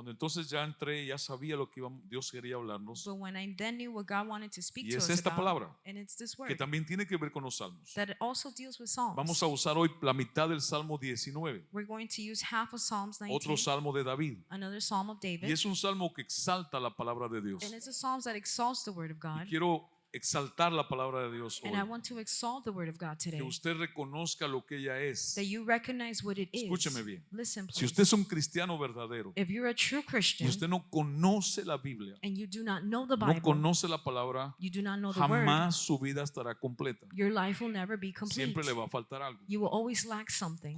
Cuando entonces ya entré, ya sabía lo que Dios quería hablarnos. But when I then knew what God wanted to speak Y to es us esta about, palabra and it's this que word, también tiene que ver con los salmos. that it also deals with Psalms. Vamos a usar hoy la mitad del Salmo 19, We're going to use half of Psalms 19, otro salmo de David. another Psalm of David, Y es un salmo que exalta la palabra de Dios. and it's a Psalms that exalts the word of Y God. quiero exaltar la palabra de Dios And I hoy. want to exalt the word of God today. Que usted reconozca lo que ella es. That you recognize what it is. Escúcheme bien. Listen, please. Si usted es un cristiano verdadero If you're a true Christian y usted no conoce la Biblia, and you do not know the no Bible, conoce la palabra, you do not know the word, jamás su vida estará completa. your life will never be complete. Siempre le va a faltar algo. You will always lack something.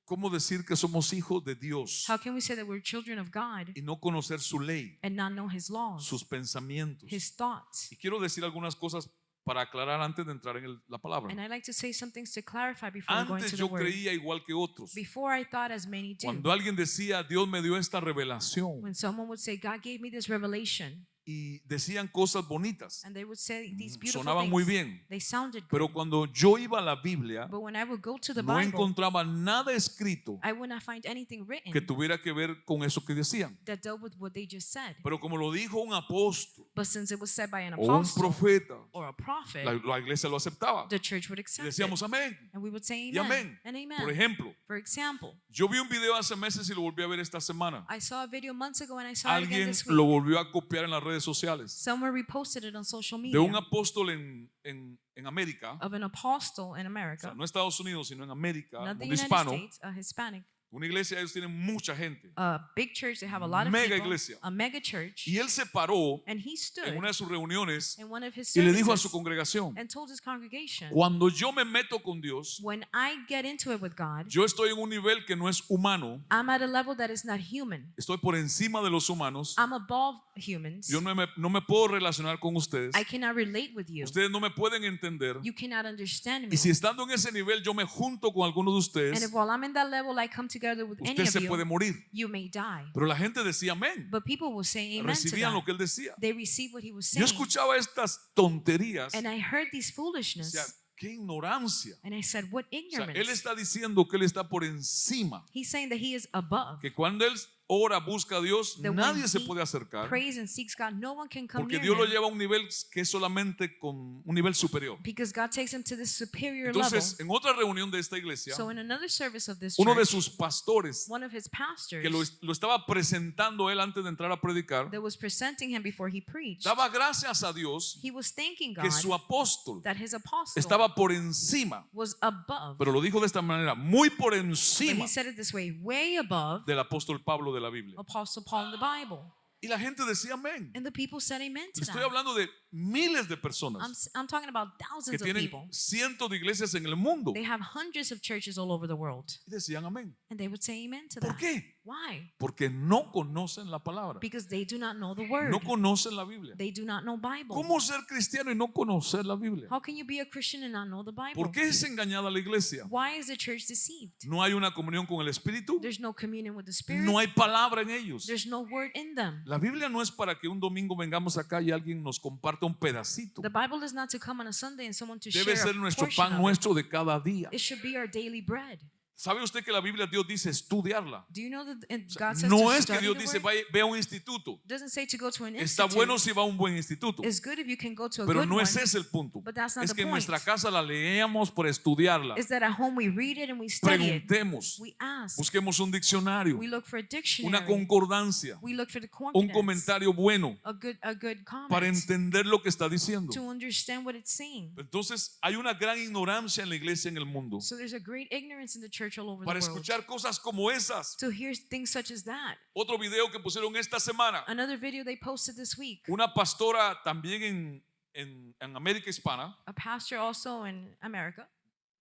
¿Cómo decir que somos hijos de Dios How can we say that we're children of God y no conocer su ley, and not know His laws, sus pensamientos? His thoughts? Y quiero decir algunas cosas para aclarar antes de entrar en la palabra. And I'd like to say some things to clarify before we go Antes into the yo word. creía igual que otros. Before I thought as many do. Cuando alguien decía, Dios me dio esta revelación, When someone would say, God gave me this revelation, y decían cosas bonitas, and they would say these beautiful sonaban things, muy bien, they sounded good. pero cuando yo iba a la Biblia, But when I would go to the no Bible, encontraba nada escrito I would not find anything written que tuviera que ver con eso que decían. that dealt with what they just said. Pero como lo dijo un apóstol But since it was said by an o un apostle profeta, or a prophet, la iglesia lo aceptaba. the church would Y accept decíamos it. amén And we would say y amen amén. and amen. Por ejemplo, For example, yo vi un video hace meses y lo volví a ver esta semana. I saw a video months ago and I saw it again Alguien this week. lo volvió a copiar en las redes sociales. Someone reposted it on social De media un apóstol en América, of an apostle in o America, sea, no Estados Unidos, sino en América, not the un United hispano. States, a Hispanic, Una iglesia, ellos tienen mucha gente. a big church. They have a lot of Mega people, iglesia. a mega church. Y él se paró And he stood en una de sus reuniones in one of his y le dijo a su services congregación, and told his congregation, cuando yo me meto con Dios, when I get into it with God, yo estoy en un nivel que no es humano, I'm at a level that is not human. estoy por encima de los humanos, I'm above humans. yo no me puedo relacionar con ustedes, I cannot relate with you. ustedes no me pueden entender, You cannot understand me. y si estando en ese nivel yo me junto con algunos de And if ustedes, while I'm in that level, I come together with any usted of se puede you, morir. you may die. Pero la gente decía amén, But people will say amen to recibían lo that. que él decía. They receive what he was Yo saying. escuchaba estas tonterías, And I heard these decía, foolishness. qué ignorancia. And I said, what O sea, ignorance. él está diciendo que él está por encima, He's saying that he is above. que cuando él ora, busca a Dios, That when nadie se he puede acercar, prays and seeks God, no one can come porque near Dios lo him. lleva a un nivel que es solamente con un nivel superior. Because God takes him to this superior Entonces, level. en otra reunión de esta iglesia, So in another service of this uno de church, sus pastores, one of his pastors que lo estaba presentando él antes de entrar a predicar, that was presenting him before he preached, daba gracias a Dios he was thanking que God su apóstol that his apostle estaba por encima, was above. pero lo dijo de esta manera, muy por But encima he said it this way, way above del apóstol Pablo de la Biblia. Apostle Paul in the Bible. Y la gente decía amén. And the people said amen to Estoy that. hablando de miles de personas I'm talking about que thousands of tienen people. cientos de iglesias en el mundo They have hundreds of churches all over the world. y decían amén. And they would say amen to ¿Por that. qué? Why? Porque no conocen la palabra, Because they do not know the word. no conocen la Biblia. They do not know Bible. ¿Cómo ser cristiano y no conocer la Biblia? How can you be a Christian and not know the Bible? ¿Por qué es engañada la iglesia? Why is the church deceived? No hay una comunión con el Espíritu, There's no communion with the Spirit. no hay palabra en ellos. There's no word in them. La Biblia no es para que un domingo vengamos acá y alguien nos comparta un pedacito. The Bible is not to come on a Sunday and someone to Debe share ser a nuestro portion pan of it. nuestro de cada día. It should be our daily bread. ¿Sabe usted que la Biblia Dios dice estudiarla? Do you know that God says No to es que study Dios the dice word? ve a un instituto. It doesn't say to go to an Está institute. bueno si va a un buen instituto, It's good if you can go to a pero good no one. es ese el punto. But that's not Es the que en point. nuestra casa la leamos por estudiarla. Is that at home we read it and we study it. Preguntemos, We ask. busquemos un diccionario, We look for a una dictionary. concordancia, We look for the un concordance. comentario bueno A good para comment. entender lo que está diciendo. To understand what it's saying. Entonces hay una gran ignorancia en la iglesia en el mundo So there's a great ignorance in the church all over para the world. escuchar cosas como esas. To hear things such as that. Otro video que pusieron esta semana, Another video they posted this week. una pastora también en América Hispana A pastor also in America.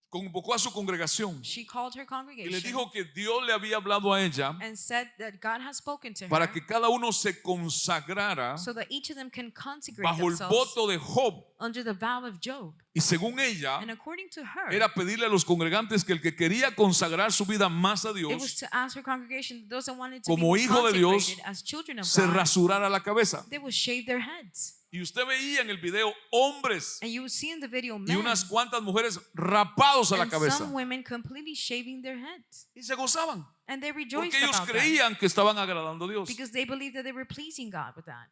convocó a su congregación She called her y le congregation dijo que Dios le había hablado a ella and said that God has spoken to para her que cada uno se consagrara so that each of them can consecrate bajo el themselves voto de Job. under the vow of Job. Y según ella, And according to her, era pedirle a los congregantes que el que quería consagrar su vida más a it was Dios to ask her congregation, those that wanted to como be hijo de Dios, consecrated as children of se God, rasurara la cabeza. they would shave their heads. Y usted veía en el video hombres And you would see in the video y men unas cuantas mujeres rapados a la and cabeza. some women completely shaving their heads. Y se gozaban. And they Porque rejoiced ellos about that creían que estaban agradando a Dios. because they believed that they were pleasing God with that.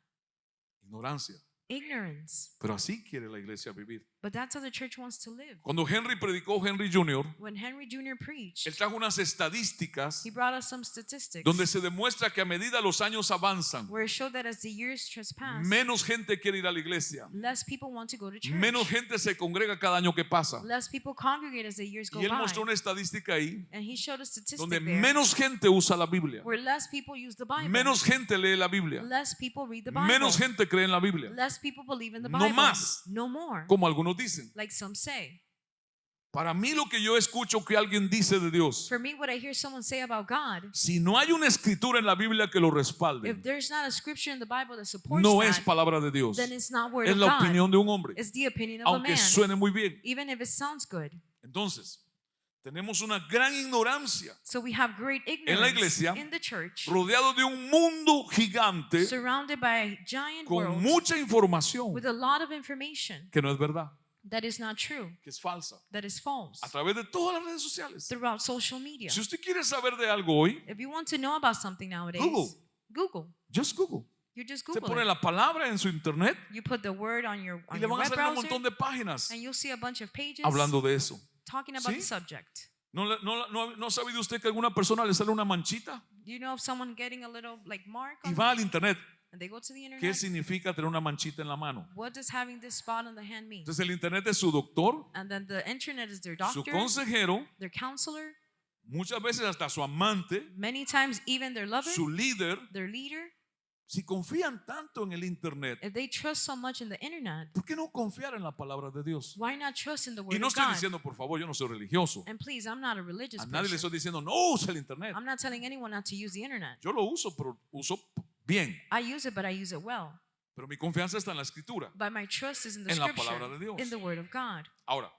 Ignorancia. Ignorance. Pero así quiere la iglesia vivir. But that's how the church wants to live. Cuando Henry predicó, Henry Jr., When Henry Jr. preached, él trajo unas estadísticas he brought us some statistics donde se demuestra que a medida los años avanzan, where it showed that as the years trespass, menos gente quiere ir a la iglesia. less people want to go to church. Menos gente se congrega cada año que pasa. Less people congregate as the years go Y él by. mostró una estadística ahí And he showed a statistic donde there menos gente usa la Biblia. where less people use the Bible. Menos gente lee la Biblia. Less people read the Bible. Menos gente cree en la Biblia. Less people believe in the No Bible. más. No more. Como algunos dicen. Like some say. Para mí lo que yo escucho que alguien dice de Dios, For me, what I hear someone say about God, si no hay una escritura en la Biblia que lo respalde, if there's not a scripture in the Bible that supports no that, es palabra de Dios. then it's not word Es of la God. opinión de un hombre, It's the opinion of a aunque man, suene muy bien. even if it sounds good. Entonces, tenemos una gran ignorancia, So we have great la ignorance iglesia, in the church, rodeado de un mundo gigante surrounded by a giant con world mucha información with a lot of information que no es verdad, that is not true, que es falsa, that is false, a través de todas las redes sociales. throughout social media. Si usted quiere saber de algo hoy, If you want to know about something nowadays, Google. Google. just Google. You just Usted Google pone it. la palabra en su internet You put the word on your y le van a web salir un browser, montón de páginas and you'll see a bunch of pages hablando de eso. talking about ¿Sí? the subject. ¿No ha sabido usted que a alguna persona le sale una manchita Do you know of someone getting a little like mark y on va al internet? and they go to the ¿Qué internet? significa tener una manchita en la mano? What does having this spot on the hand mean? Entonces el internet es su doctor, And then the internet is their su doctor, consejero, their counselor, muchas veces hasta su amante, many times even their lover, su líder. their leader. Si confían tanto en el internet, If they trust so much in the internet, ¿por qué no confiar en la palabra de Dios? why not trust in the Y word no of estoy God? diciendo, por favor, yo no soy religioso. And please, I'm not a religious A nadie le person. estoy diciendo, no use el internet. I'm not telling anyone not to use the internet. Yo lo uso, pero uso bien. I use it, but I use it well. Pero mi confianza está en la escritura. But my trust is in the En la scripture, palabra de Dios. in the word of God. Ahora,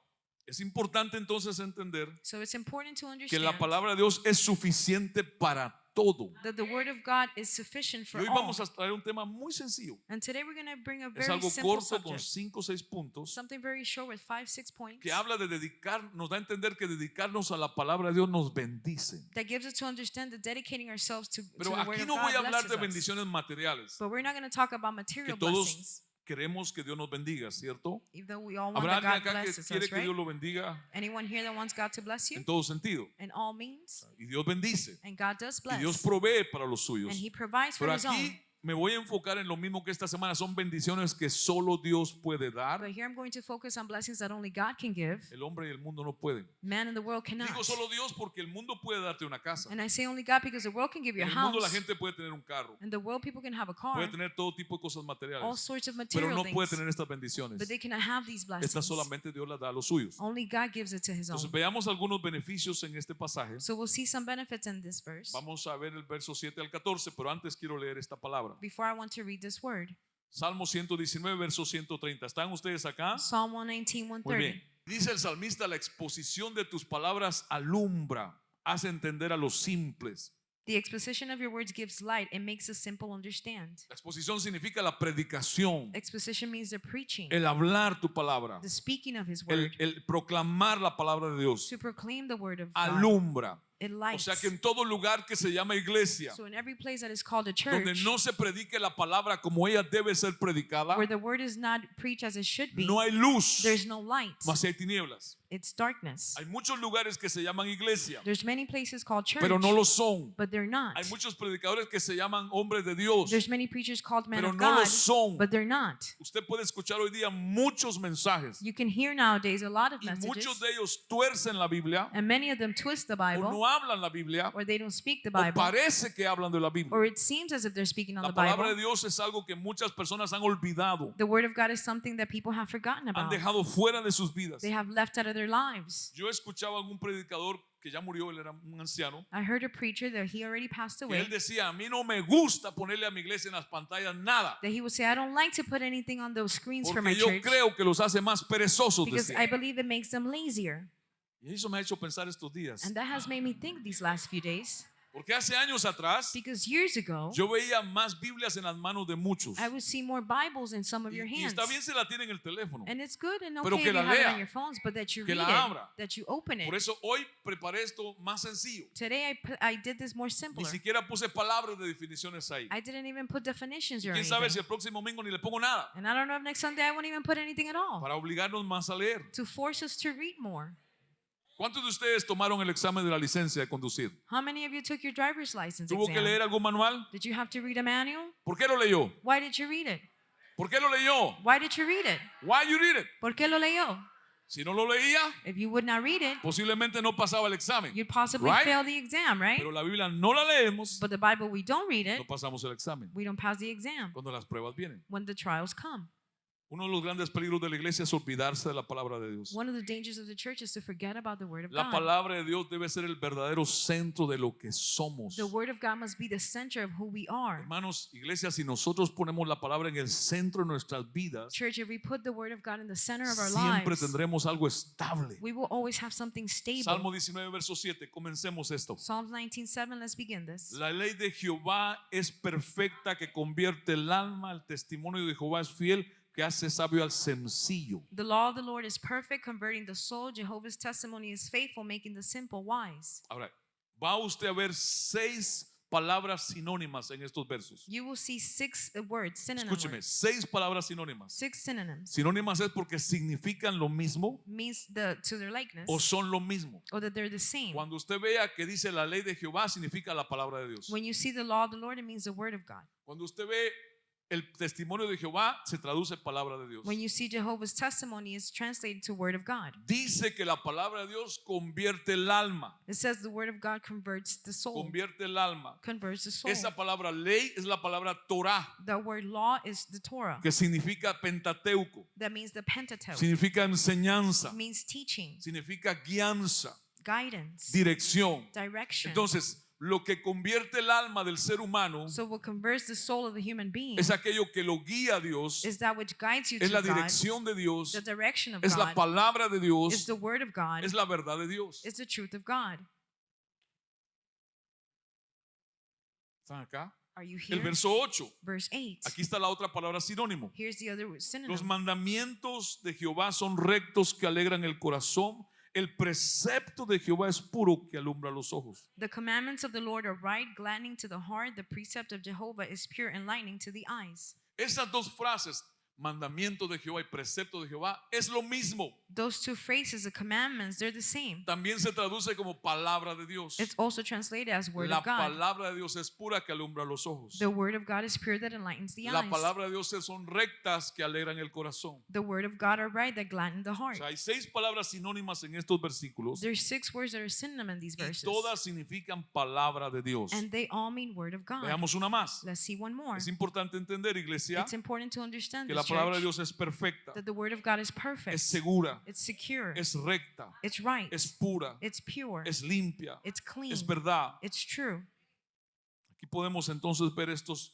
es importante entonces entender So it's important to que understand la palabra de Dios es suficiente para todo. that the word of God is sufficient Y for hoy all. vamos a traer un tema muy sencillo. And today we're going to bring a Es very algo simple corto con subject, 5 o 6 puntos something very short with 5-6 points que habla de dedicar, nos da a entender que dedicarnos a la palabra de Dios nos bendice. that gives us to understand that dedicating ourselves to Pero the word aquí of no God voy a hablar blesses de us. bendiciones materiales, But we're not going to talk about que material todos blessings, queremos que Dios nos bendiga, ¿cierto? even though we all want ¿Habrá that alguien God acá que blesses quiere us, que right? Dios lo bendiga Anyone here that wants God to bless you? en todo sentido? In all means. Y Dios bendice. And God does Y Dios bless. provee para los suyos. And He provides for Pero His own. aquí me voy a enfocar en lo mismo que esta semana. Son bendiciones que solo Dios puede dar. But here I'm going to focus on blessings that only God can give. El hombre y el mundo no pueden. Man in the world cannot. Digo solo Dios porque el mundo puede darte una casa. And I say only God because the world can give you En a el mundo la house. gente puede tener un carro. In the world, people can have a car, Puede tener todo tipo de cosas all materiales. sorts of Pero material no puede things. tener estas bendiciones. But they cannot have these Estas blessings. solamente Dios las da a los suyos. Only God gives it to His Entonces own. veamos algunos beneficios en este pasaje. So we'll see some benefits in this verse. Vamos a ver el verso 7 al 14, pero antes quiero leer esta palabra. Before I want to read this word, Salmo 119, verso 130. ¿Están ustedes acá? Psalm 119, Muy 130. bien. Dice el salmista, la exposición de tus palabras alumbra, hace entender a los simples. The exposition of your words gives light and makes the simple understand. La exposición significa la predicación, Exposition means the preaching, el hablar tu palabra, the speaking of His word, el proclamar la palabra de Dios. to proclaim the word of God. Alumbra. It O lights. sea que en todo lugar que se llama iglesia, So in every place that is called a donde church, no se predique la palabra como ella debe ser predicada, where the word is not preached as it should be, no hay luz, there's no light. mas hay tinieblas. It's darkness. Hay muchos lugares que se llaman iglesia, There's many places called church, pero no lo son. but they're not. Hay muchos predicadores que se llaman hombres de Dios, There's many preachers called men pero of no lo God, son. but they're not. Usted puede escuchar hoy día muchos mensajes You can hear nowadays a lot of y muchos messages, de ellos tuercen la Biblia and many of them twist the o Bible, no hablan la Biblia or they don't speak the o Bible, parece que hablan de la Biblia. or it seems as if they're speaking on La the palabra de Bible. Dios es algo que muchas personas han olvidado, The word of God is something that people have forgotten han about. dejado fuera de sus vidas. They have left out of their lives. Yo escuchaba a un predicador que ya murió, él era un anciano, I heard a preacher that he already passed que away, él decía, a mí no me gusta ponerle a mi iglesia en las pantallas nada, that he would say, I don't like to put anything on those screens for my porque yo church creo que los hace más perezosos. because Decía. I believe it makes them lazier. Y eso me ha hecho pensar estos días. And that has made me think these last few days. Porque hace años atrás Because years ago, yo veía más Biblias en las manos de muchos. I would see more Bibles in some of your Y hands. está bien si la tienen en el teléfono. And it's good and Pero okay que if la you have it lea, on your phones, but that you que read la it, abra. that you open it. Por eso hoy preparé esto más sencillo. Today I did this more Ni simpler. siquiera puse palabras de definiciones ahí. I didn't even put definitions Y or quién sabe si anything. el próximo domingo ni le pongo nada. And I don't know if next Sunday I won't even put anything at all. Para obligarnos más a leer. To force us to read more. ¿Cuántos de ustedes tomaron el examen de la licencia de conducir? How many of you took your driver's license ¿Tuvo que exam? leer algún manual? Did you have to read a manual? ¿Por qué lo leyó? Why did you read it? ¿Por qué lo leyó? Why did you read it? Why you read it? ¿Por qué lo leyó? Si no lo leía, If you would not read it, posiblemente no pasaba el examen. you'd possibly Right? fail the exam, right? Pero la Biblia no la leemos, But the Bible, we don't read it, no pasamos el examen. we don't pass the exam Cuando las pruebas vienen. when the trials come. Uno de los grandes peligros de la iglesia es olvidarse de la palabra de Dios. One of the dangers of the church is to forget about the Word of La God. palabra de Dios debe ser el verdadero centro de lo que somos. The Word of God must be the center of who we are. Hermanos, iglesia, si nosotros ponemos la palabra en el centro de nuestras vidas, Church, if we put the Word of God in the center of our siempre lives, tendremos algo estable. we will always have something stable. Salmo 19, verso 7. Comencemos esto. Psalms 19:7, let's begin this. La ley de Jehová es perfecta, que convierte el alma. El testimonio de Jehová es fiel, que hace sabio al sencillo. The law of the Lord is perfect, converting the soul. Jehovah's testimony is faithful, making the simple wise. Ahora, va usted a ver 6 palabras sinónimas en estos versos. You will see 6 words, synonym Escúcheme, words. 6 palabras sinónimas. 6 synonyms. Sinónimas es porque significan lo mismo Means to their likeness, o son lo mismo. or that they're the same. Cuando usted vea que dice la ley de Jehová, significa la palabra de Dios. When you see the law of the Lord, it means the word of God. Cuando usted ve el testimonio de Jehová, se traduce palabra de Dios. When you see Jehovah's testimony, it's translated to word of God. Dice que la palabra de Dios convierte el alma. It says the word of God converts the soul. Convierte el alma. Converts the soul. Esa palabra ley es la palabra Torah, The word law is the Torah. que significa Pentateuco. That means the Pentateuch. Significa enseñanza. It means teaching, Significa guianza, guidance, dirección. direction. Entonces, lo que convierte el alma del ser humano So what converts the soul of the human being es aquello que lo guía a Dios, is that which guides you es to la God, dirección de Dios, the direction of es la God, palabra de is Dios, the word of God, es la verdad de Dios. is the truth of God. ¿Están acá? Are you El here? verso 8. Verse 8. Aquí está la otra palabra sinónimo. Here's the other Los synonym. mandamientos de Jehová son rectos, que alegran el corazón. El precepto de Jehová es puro, que alumbra los ojos. The commandments of the Lord are right, gladdening to the heart. The precept of Jehovah is pure, enlightening to the eyes. Esas dos frases, mandamiento de Jehová y precepto de Jehová, es lo mismo. Those two phrases, the commandments, they're the same. También se traduce como palabra de Dios. It's also translated as word La of God. palabra de Dios es pura, que alumbra los ojos. The word of God is pure, that enlightens the La eyes. palabra de Dios son rectas, que alegran el corazón. The word of God are right, that gladden the O heart. sea, hay 6 palabras sinónimas en estos versículos There's 6 words that are synonym in these y verses. todas significan palabra de Dios. And they all mean word of God. Veamos una más. Let's see one more. Es importante entender, iglesia, It's important to understand que this, la palabra de church, Dios es perfecta, that the word of God is perfect. es segura, It's secure. es recta, It's right. es pura, It's pure. es limpia, It's clean. es verdad. It's true. Aquí podemos entonces ver estos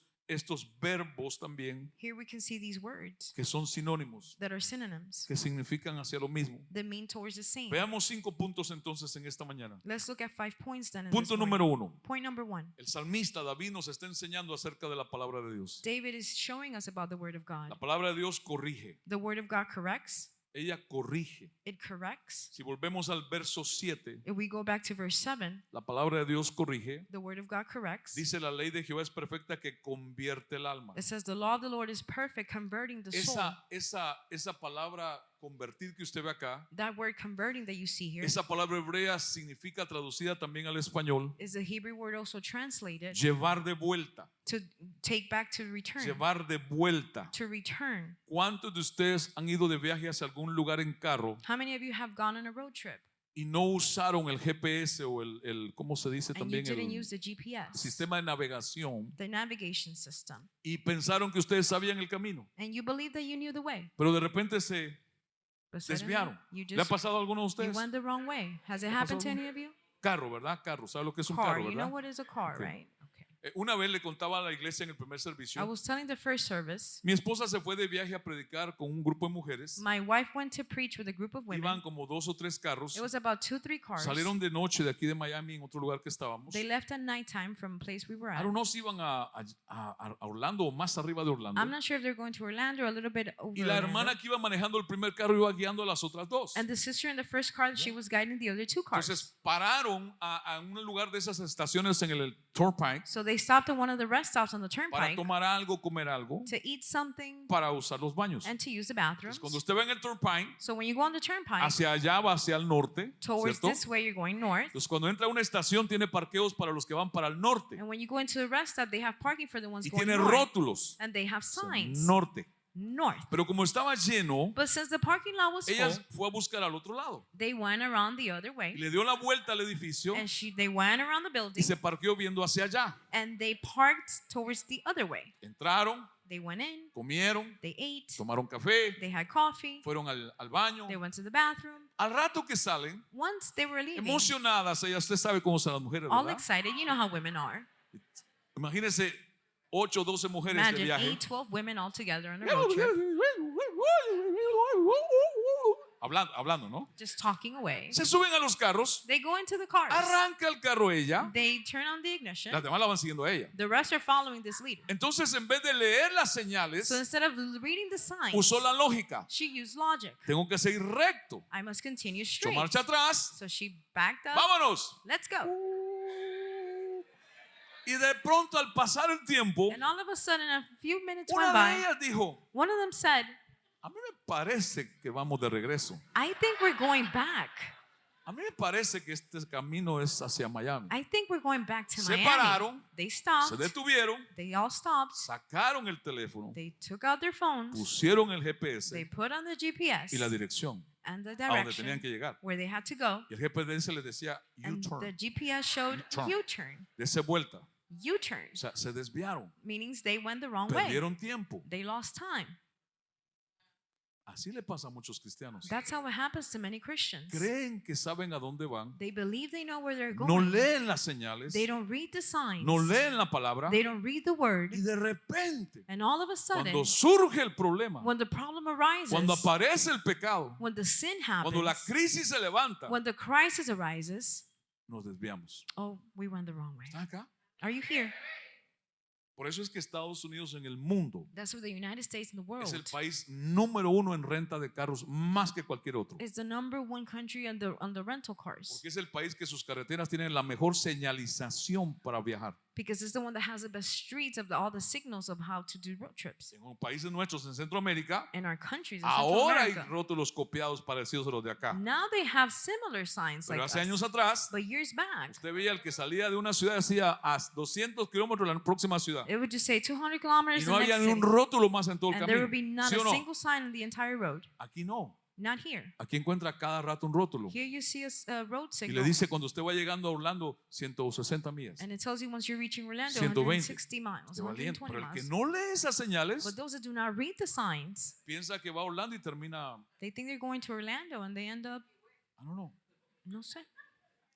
verbos también, Here we can see these words que son sinónimos, that are synonyms, que significan hacia lo mismo. that mean towards the same. Veamos 5 puntos entonces en esta mañana. Let's look at 5 points then. In Punto this número morning. 1. Point number 1. El salmista David nos está enseñando acerca de la palabra de Dios. David is showing us about the word of God. La palabra de Dios corrige. The word of God corrects. Ella corrige. It corrects. Si volvemos al verso 7, If we go back to verse 7, la palabra de Dios corrige. the word of God corrects. Dice la ley de Jehová es perfecta, que convierte el alma. It says the law of the Lord is perfect, converting the soul. Esa palabra convertir que usted ve acá, That word converting that you see here esa palabra hebrea significa, traducida también al español, is a Hebrew word also translated llevar de vuelta. to take back, to return. Llevar de vuelta. To return. ¿Cuántos de ustedes han ido de viaje hacia algún lugar en carro How many of you have gone on a road trip y no usaron el GPS o ¿cómo se dice and you también? didn't El use the GPS, sistema de navegación, the navigation system, y pensaron que ustedes sabían el camino, and you believe that you knew the way, pero de repente se but suddenly desviaron? you ¿Le ha just pasado a alguno de you ustedes? went the wrong way? Has it ¿Le ha happened to pasado any of you? Carro, ¿verdad? Carro. ¿Sabe lo que es un Car, carro, you know verdad? what is a car, Okay. right? Okay. Una vez le contaba a la iglesia en el primer I servicio, was telling the first service, mi esposa se fue de viaje a predicar con un grupo de mujeres. my wife went to preach with a group of Iban women. como 2 o 3 carros. It was about 2-3 cars. Salieron de noche de aquí de Miami en otro lugar que estábamos. They left at nighttime from a place we were I at. don't know si iban a Orlando o más arriba de Orlando. I'm not sure if they're going to Orlando or a little bit over Y la Orlando. hermana que iba manejando el primer carro iba guiando a las otras dos. And the sister in the first car, she was guiding the other 2 cars. Entonces pararon a un lugar de esas estaciones en el Turnpike So they stopped at one of the rest stops on the para turnpike tomar algo, comer algo, to eat something para usar los baños. and to use the bathrooms. Entonces, cuando usted va en el Turnpike, So when you go on the turnpike, hacia allá va hacia el norte, towards ¿cierto? this way, you're going north. Entonces, cuando entra a una estación, tiene parqueos para los que van para el norte And when you go into the rest stop, they have parking for the ones y going tiene north. rótulos. And they have O sea, signs, norte. north. Pero como estaba lleno, But since the parking lot was ella full, fue a buscar al otro lado they went around the other y way. le dio la vuelta al edificio And they went around the y building se parqueó viendo hacia allá. and they parked towards the other way. Entraron, They went in, comieron, they ate, tomaron café, they had coffee, fueron al baño. they went to the bathroom. Al rato que salen, Once they were leaving, emocionadas, ellas, usted sabe cómo son las mujeres, all ¿verdad? excited, you know how women are. Imagínense 8 o 12 mujeres de Imagine viaje. 8, 12 women all together on a road trip, Hablando, ¿no? just talking away. Se suben a los carros, They go into the cars. arranca el carro ella, They turn on the ignition. las demás la van siguiendo a ella. The rest are following this leader. Entonces, en vez de leer las señales, So instead of reading the signs, usó la lógica. she used logic. Tengo que seguir recto. I must continue Echó straight. marcha atrás. So she backed up. ¡Vámonos! Let's go. Y de pronto, al pasar el tiempo, And all of a sudden, a few minutes una went de by. ellas dijo, One of them said, a mí me parece que vamos de regreso. I think we're going back. A mí me parece que este camino es hacia Miami. I think we're going back to Se Miami. pararon, They Se stopped. detuvieron, They all stopped. sacaron el teléfono, They took out their phones. pusieron el They GPS put on the GPS y la dirección and the a donde tenían direction que llegar. where they had to go. Y el GPS les decía And the U-turn, GPS showed U-turn. U-turn. dese vuelta. U-turn, O sea, se desviaron, meaning they went the wrong way. perdieron tiempo. They lost time. Así le pasa a muchos cristianos. That's how it happens to many Christians. Creen que saben a dónde van, They believe they know where they're no going. leen las señales, They don't read the signs. no leen la palabra They don't read the word. y de repente, And all of a sudden, cuando surge el problema, when the problem arises, cuando aparece el pecado, when the sin cuando la happens, crisis se levanta, when the crisis arises, nos desviamos. oh, we went the wrong way. ¿Está acá? Are you here? Por eso es que Estados Unidos en el mundo That's where the United States in the world es el país número 1 en renta de carros más que cualquier otro. is the #1 country on the rental cars, Porque es el país que sus carreteras tienen la mejor señalización para viajar. because it's the one that has the best streets of all the signals of how to do road trips. En los países nuestros en Centroamérica, In our countries in Central ahora hay America, rótulos copiados parecidos a los de acá. now they have similar signs Pero like hace años us. atrás, But years back, usted veía el que salía de una ciudad y decía a 200 kilómetros de la próxima ciudad. it would just say 200 Y kilometers no the había next ni un city. rótulo más en todo el And there camino. would be not ¿Sí o a no? single sign on the entire road. Aquí no. Not here. Aquí encuentra cada rato un rótulo. Here you see a road Y le signal. dice cuando usted va llegando a Orlando 160 millas. And it tells you once you're reaching Orlando, 120. 160 miles, Qué valiente. 120 Pero el que miles. no lee esas señales But those that do not read the signs, piensa que va a Orlando y termina, they think they're going to Orlando and they end up, I don't know. no sé.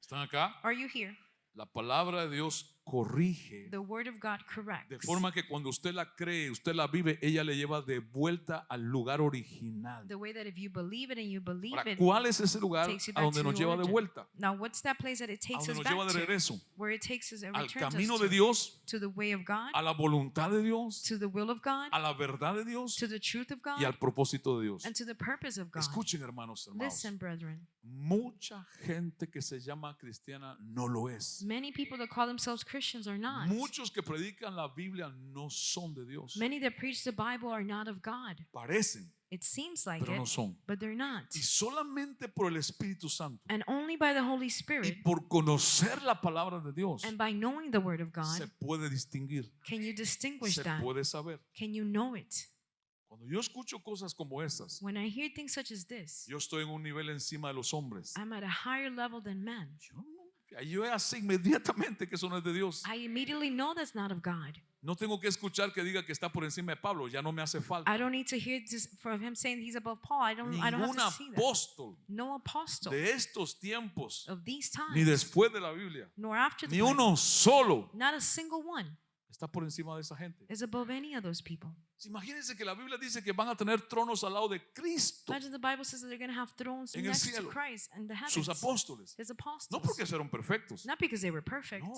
¿Están acá? Are you here? La palabra de Dios corrige The word of God corrects. de forma que cuando usted la cree, usted la vive, ella le lleva de vuelta al lugar original. The way that if you believe it and you believe Ahora, it, ¿cuál es ese lugar takes you a back donde to nos the lleva de origin. vuelta? Now what's that place that it A takes donde us nos back lleva de to? regreso. Where it takes us and Al returns camino us de Dios, to the way of God, a la voluntad de Dios, to the will of God, a la verdad de Dios to the truth of y al God, propósito de Dios. and to the purpose of God. Escuchen, hermanos, hermanos. Listen, brethren. Mucha gente que se llama cristiana no lo es. Many people that call themselves Christians are not. Muchos que predican la Biblia no son de Dios. Many that preach the Bible are not of God. Parecen, It seems like pero no it, son. but they're not. Y solamente por el Espíritu Santo And only by the Holy y Spirit por conocer la palabra de Dios and by knowing the Word of se God puede distinguir, can you distinguish se that. puede saber. Can you know it? Cuando yo escucho cosas como estas, When I hear things such as this, yo estoy en un nivel encima de los hombres. I'm at a higher level than men. Yo sé inmediatamente que eso no es de Dios. I immediately know that's not of God. No tengo que escuchar que diga que está por encima de Pablo, ya no me hace falta. I don't need to hear this from him saying he's above Paul. I don't have Ningún to see that. apóstol No apostle de estos tiempos, of these ni times, después de la Biblia, nor after the ni Bible, uno solo not a single one Está por encima de esa gente. is above any of those people. Imagínense que la Biblia dice que van a tener tronos al lado de Cristo, Imagine the Bible says that they're going to have thrones En el next to cielo. Christ in the sus heavens. apóstoles. His apostles. No porque fueron perfectos. Not because they were perfect. No.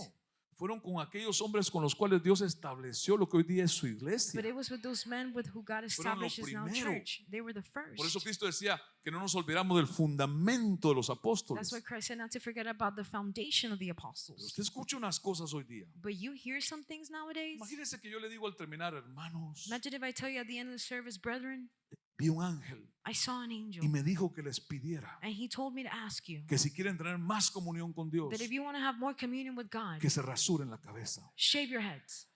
Fueron con aquellos hombres con los cuales Dios estableció lo que hoy día es su iglesia. But it was with those men with who God Fueron lo established his now primero. church. They were the first. Por eso Cristo decía que no nos olvidamos del fundamento de los That's apóstoles. why Christ said not to forget about the foundation of the Pero apostles. usted escucha unas cosas hoy día. But you hear some things nowadays. Imagínense que yo le digo al terminar, hermanos, Imagine if I tell you at the end of the service, brethren, vi un ángel I saw an angel y me dijo que les pidiera and he told me to ask you que si quieren tener más comunión con Dios, that if you want to have more communion with God, que se rasuren la cabeza. shave your heads.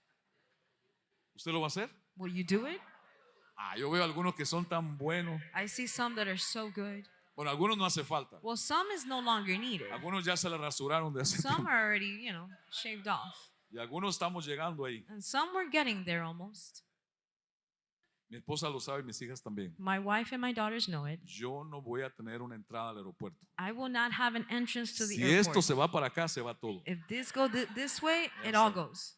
¿Usted lo va a hacer? Will you do it? Yo veo algunos que son tan buenos. I see some that are so good. Bueno, algunos no hace falta. Well, some is no longer needed. Algunos ya se la rasuraron de hace Some tiempo. are already, shaved off. Y algunos estamos llegando ahí. And some were getting there almost. Mi esposa lo sabe y mis hijas también. My wife and my daughters know it. Yo no voy a tener una entrada al aeropuerto. I will not have an entrance to the Si airport. esto se va para acá, se va todo. If this go this way, Ya it all sé. goes.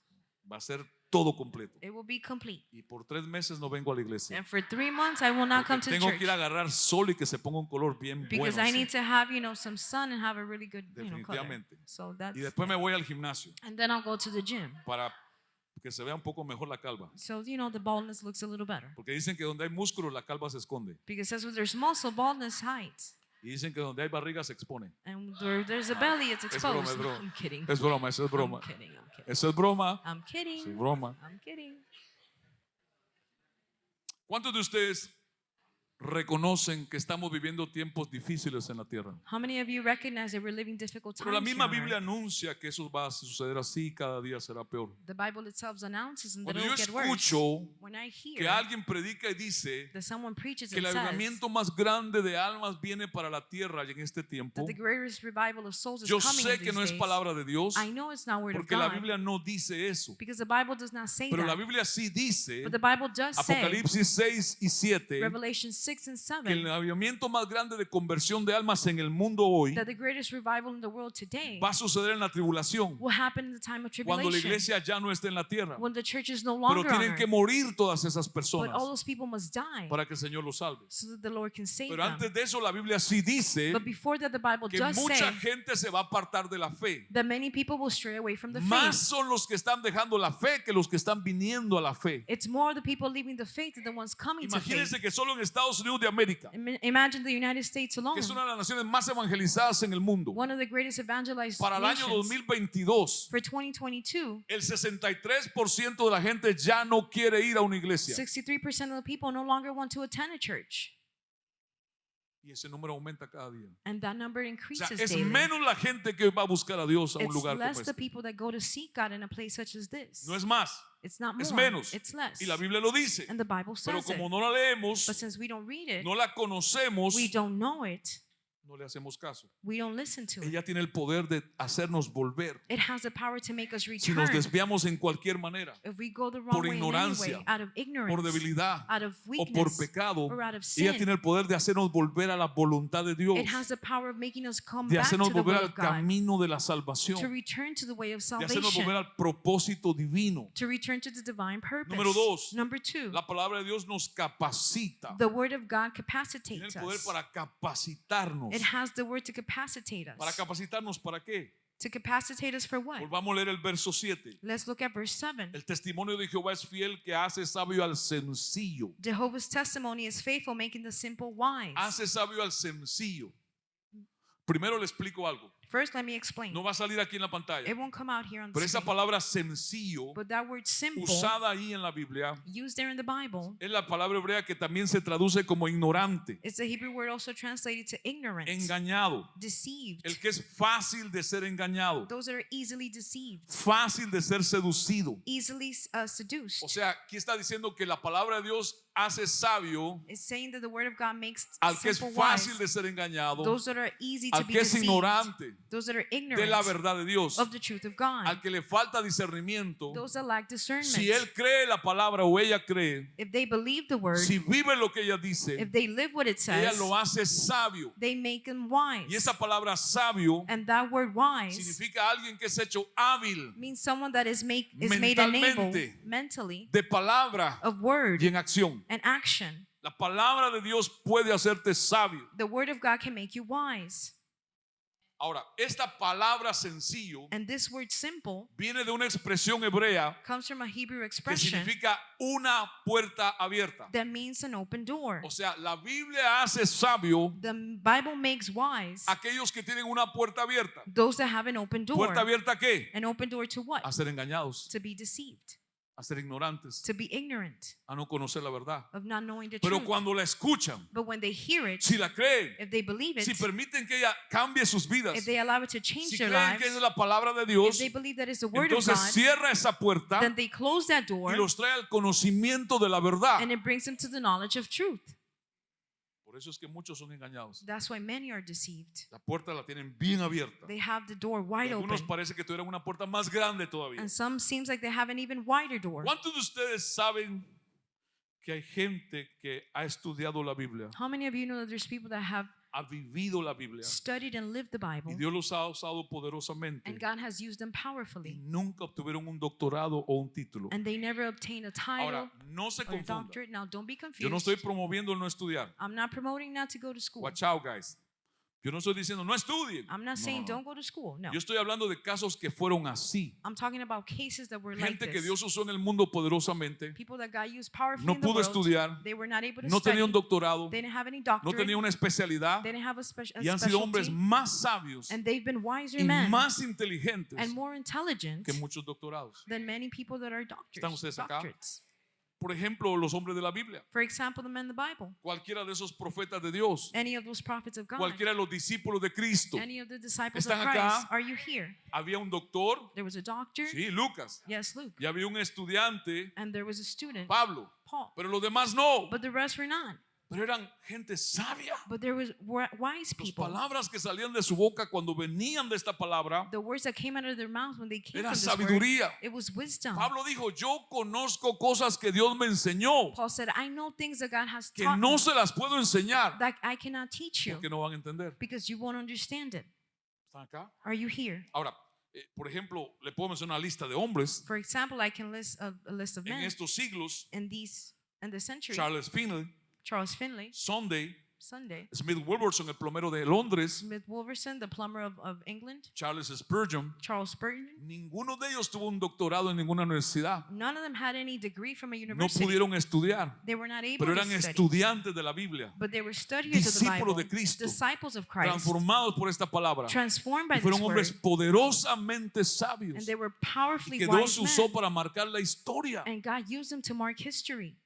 Va a ser todo completo. It will be complete. Y por 3 meses no vengo a la iglesia. And for 3 months, I will not come Porque to the tengo que ir a church agarrar sol y que se ponga un color bien bueno. because I así. need to have, some sun and have a really good, color. Definitivamente. So that's. Y después me voy al gimnasio And then I'll go to the gym. para que se vea un poco mejor la calva. So the baldness looks a little better Porque dicen que donde hay músculo la calva se esconde. because that's where there's muscle, baldness hides, Y dicen que donde hay barriga se expone. and where there's a belly, it's Es broma, exposed. es broma. I'm kidding. Es broma, eso es broma. I'm kidding. I'm kidding. Eso es broma. I'm kidding. Sí, broma. I'm kidding. ¿Cuántos de ustedes reconocen que estamos viviendo tiempos difíciles en la tierra? How many of you recognize that we're living difficult times? Pero la misma here on Biblia earth? anuncia que eso va a suceder así, cada día será peor. The Bible itself announces that Cuando it'll yo get worse. escucho When I que hear alguien predica y dice that someone preaches que and el says avivamiento más grande de almas viene para la tierra y en este tiempo, that the greatest revival of souls is yo coming sé in que these no es days, palabra de Dios, I know it's not word of porque la God Biblia no dice eso. because the Bible does not say Pero la that. Biblia sí dice, But the Bible does say, Apocalipsis 6 y 7, Revelation 6 and que el 7, avivamiento más grande de conversión de almas en el mundo hoy that the greatest revival in the world today va a suceder en la tribulación, will happen in the time of cuando la tribulation, iglesia ya no esté en la tierra. when the church is no Pero longer on tienen que earth. morir todas esas But personas all those people must die para que el Señor los salve. so that the Lord can save Pero them. antes de eso la Biblia sí dice But before that, the Bible que does mucha say gente se va a apartar de la fe. that many people will stray away from the Más faith. son los que están dejando la fe que los que están viniendo a la fe. It's more the people leaving the faith than the ones coming to faith. Imagínense que solo en Estados Unidos de América, Imagine the United States alone, que es una de las naciones más evangelizadas en el mundo, one of the greatest evangelized para el año nations. 2022, For 2022, el 63% de la gente ya no quiere ir a una iglesia. 63% of the people no longer want to attend a church. Y ese número aumenta cada día. And that number O sea, increases es daily. menos la gente que va a buscar a Dios a un It's lugar como less the este. people that go to seek God in a place such as this. No es más, It's not more, es menos. it's less. Y la Biblia lo dice. And the Bible Pero says como it. no la leemos, But since we don't read it, no la conocemos, we don't know it, no le hacemos caso. we don't listen to it. Ella tiene el poder de hacernos volver. It has the power to make us Si nos return. desviamos en cualquier manera, If we go the wrong por way in any ignorancia, way, out of ignorance, por debilidad out of o por weakness, pecado, or out of ella sin, tiene el poder de hacernos volver a la voluntad de Dios, it has the power of making us come de back to hacernos the volver will al of God, camino de la to salvación, return to the way of de hacernos volver salvation, al propósito divino. to return to the divine purpose. Número dos, Number two, La palabra de Dios nos capacita. the word of God Tiene el capacitates poder us. para capacitarnos. It has the word to capacitate ¿Para us. capacitarnos para qué? To capacitate us for what? Volvamos a leer el verso 7. Let's look at verse 7. El testimonio de Jehová es fiel, que hace sabio al sencillo. Jehovah's testimony is faithful, making the simple wise. Hace sabio al sencillo. Primero le explico algo. First, let me explain. No va a salir aquí en la pantalla. It won't come out here on the Pero esa screen. palabra sencillo, But that word simple, usada ahí en la Biblia, used there in the Bible, es la palabra hebrea que también se traduce como ignorante, is the Hebrew word also translated to ignorant, engañado. deceived. El que es fácil de ser engañado, Those that are easily deceived, fácil de ser seducido. easily seduced. O sea, aquí está diciendo que la palabra de Dios hace sabio It's saying that the word of God makes al que es simple fácil wise. de ser engañado, Those that are easy to al be que es deceived. ignorante Those that are de ignorant la verdad de Dios, of the truth of God. al que le falta discernimiento. Those that lack discernment. Si él cree la palabra o ella cree, If they believe the word, si vive lo que ella dice, if they live what it ella says, lo hace sabio. they make them Y wise. esa palabra sabio And that word wise significa alguien que es hecho hábil means someone that is made and able Mentalmente. mentally de palabra of word y en acción. and action. La palabra de Dios puede hacerte sabio. The word of God can make you wise. Ahora, esta palabra sencillo And this word simple viene de una expresión hebrea comes from a Hebrew que expression significa una puerta abierta. that means an open door. O sea, la Biblia hace sabio The Bible makes wise aquellos que tienen una puerta abierta. those that have an open door. ¿Puerta abierta a qué? An open door to what? A ser engañados, To be deceived, a ser ignorantes, to be ignorant, a no conocer la verdad. of not knowing the Pero truth. cuando la escuchan, But when they hear it, si la creen, if they believe it, si permiten que ella cambie sus vidas, if they allow it to change si their creen lives, que es la palabra de if Dios, they believe that is the word of entonces God, cierra esa puerta then they close that door y los trae al conocimiento de la verdad. and it brings them to the knowledge of truth. Por eso es que muchos son engañados. That's why many are deceived. La puerta la tienen bien abierta. They have the door Y wide algunos open, parece que tuvieran una puerta más grande todavía. and some seems like they have an even wider door. ¿Cuántos de ustedes saben que hay gente que ha estudiado la Biblia, How many of you know that there's people that have ha vivido la Biblia studied and lived the Bible, y Dios los ha usado poderosamente and God has used them y powerfully, nunca obtuvieron un doctorado o un título? and they never obtained a title Ahora, no se or a confunda. doctorate? Now, don't be Yo no confused. estoy promoviendo el no estudiar. I'm not promoting not to go to school. Watch out, guys. Yo no estoy diciendo no estudien. I'm not No, saying no, no. don't go to school. No. Yo estoy hablando de casos que fueron así. I'm talking about cases that were like Gente que this. Dios usó en el mundo poderosamente, People that God used powerfully no in the pudo world. estudiar, They were not able to no study. tenía un doctorado, They didn't have any no doctorate. tenía una especialidad They didn't have a, a y han sido hombres specialty. más sabios And they've been wiser y men más inteligentes and more intelligent que muchos doctorados. than many people that are ¿Están doctors. ustedes acá? Doctorates. Por ejemplo, los hombres de la Biblia, For example, the men in the Bible. cualquiera de esos profetas de Dios, Any of those prophets of God. cualquiera de los discípulos de Cristo. Any of the disciples of ¿Están Christ. acá? Are you here? Había un doctor, There was a doctor. sí, Lucas, Yes, Luke. y había un estudiante, And there was a student, Pablo, Paul. pero los demás no, But the rest were not. pero eran gente sabia. But there was wise Las people. palabras que salían de su boca cuando venían de esta palabra The words that came out of their mouth when they came era from this word, sabiduría. it was wisdom. Pablo dijo, yo conozco cosas que Dios me enseñó, Paul said, I know things that God has que taught no me se las puedo enseñar, that I cannot teach you porque no van a entender. because you won't understand it. ¿Están acá? Are you here? Ahora, por ejemplo, le puedo mencionar una lista de hombres For example, I can list a list of en men estos siglos: in the century. Charles Finney, Charles Finley, Sunday, Sunday, Smith Wilberson, el plomero de Londres, Smith Wolverson, the plumber of England, Charles Spurgeon. Charles Spurgeon. Ninguno de ellos tuvo un doctorado en ninguna universidad. None of them had any degree from a No university. pudieron estudiar, They were not able pero to eran study. estudiantes de la Biblia, But they were studiers of the discípulos Bible, de Cristo, disciples of Christ, transformados por esta palabra. transformed by Y fueron this hombres word, poderosamente sabios and they were y powerfully que Dios wise usó men, para marcar la historia. and God used them to mark history.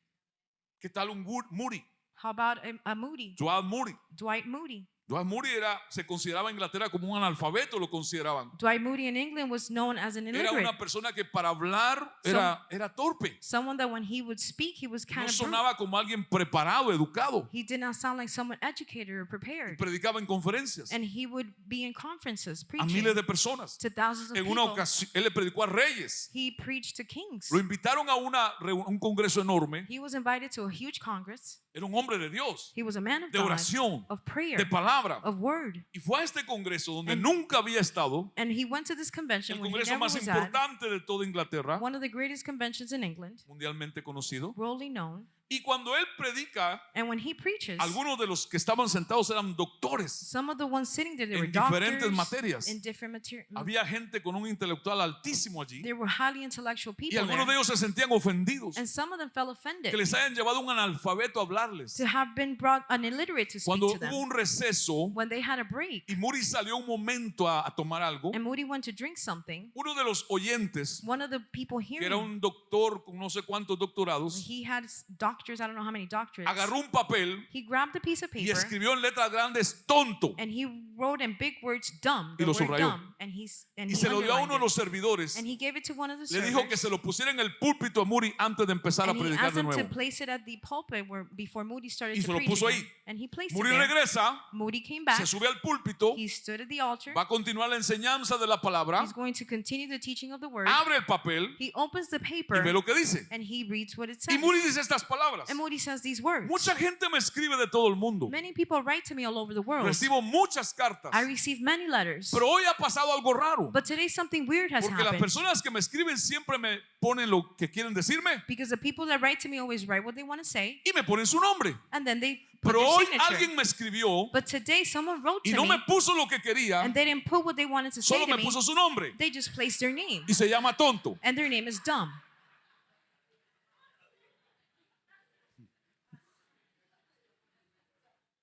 ¿Qué tal un Moody? How about a Moody, Joab Moody. Dwight Moody? Joab Moody se consideraba en Inglaterra como un analfabeto, lo consideraban. Dwight Moody in England was known as an Era illiterate, una persona que para hablar era torpe. someone that when he would speak, he was No kind of brute. sonaba como alguien preparado, educado. He did not sound like someone educated or Y prepared. predicaba en conferencias And he would be in conferences a preaching miles de personas. to thousands of En una people. ocasión, él le predicó a reyes. He preached to kings. Lo invitaron a un congreso enorme. He was invited to a huge congress. Era un hombre de Dios, He was a man of de God, oración, of prayer, de palabra. of word. Y fue a este congreso donde And- nunca había estado, And he went to this convention el when he congreso never más was at, importante de toda Inglaterra, one of the greatest conventions in England, mundialmente conocido. worldly known. Y cuando él predica, And when he preaches, algunos de los que estaban sentados eran doctores. some of the ones sitting there, they were En diferentes doctors materias. in different materials. Había gente con un intelectual altísimo allí. There were highly intellectual Y people algunos de there. ellos se sentían ofendidos And some of them felt offended que les hayan llevado un analfabeto a hablarles. to have been brought an illiterate to speak Cuando to them. hubo un receso When they had a break y Moody salió un momento a tomar algo, and Moody went to drink something, uno de los oyentes, one of the people que era hearing, un doctor con no sé cuántos doctorados, he had doctorates doctors, I don't know how many doctorates. agarró un papel He grabbed a piece of y paper escribió en letras grandes tonto and he wrote in big words dumb, Y the lo word subrayó. dumb, and y he se lo dio a underlined uno de it. los servidores. And he gave it to one of the Le dijo que servers. se lo pusiera en el púlpito a Moody antes de empezar a And he predicar asked de him to nuevo. place it at the pulpit before Moody started Y to se lo preach puso again. ahí. And he placed Moody it there. regresa, Moody came back. se sube al púlpito, He stood at the altar. va a continuar la enseñanza de la palabra, He's going to continue the teaching of the word. abre el papel He opens the y ve paper lo que dice. and he reads what it Y says. Moody dice estas palabras. And Moody says these words. Mucha gente me escribe de todo el mundo. Many people write to me all over the world. Recibo muchas cartas. I receive many letters. Pero hoy ha pasado algo raro. But today something weird has Porque las happened. personas que me escriben siempre me ponen lo que quieren decirme Because the people that write to me always write what they want to say. y me ponen su nombre. And then they put Pero their hoy signature. alguien me escribió But today someone wrote y to no me me puso lo que quería, and they didn't put what they wanted to say solo to me me. puso su nombre They just placed their name. y se llama tonto. And their name is dumb.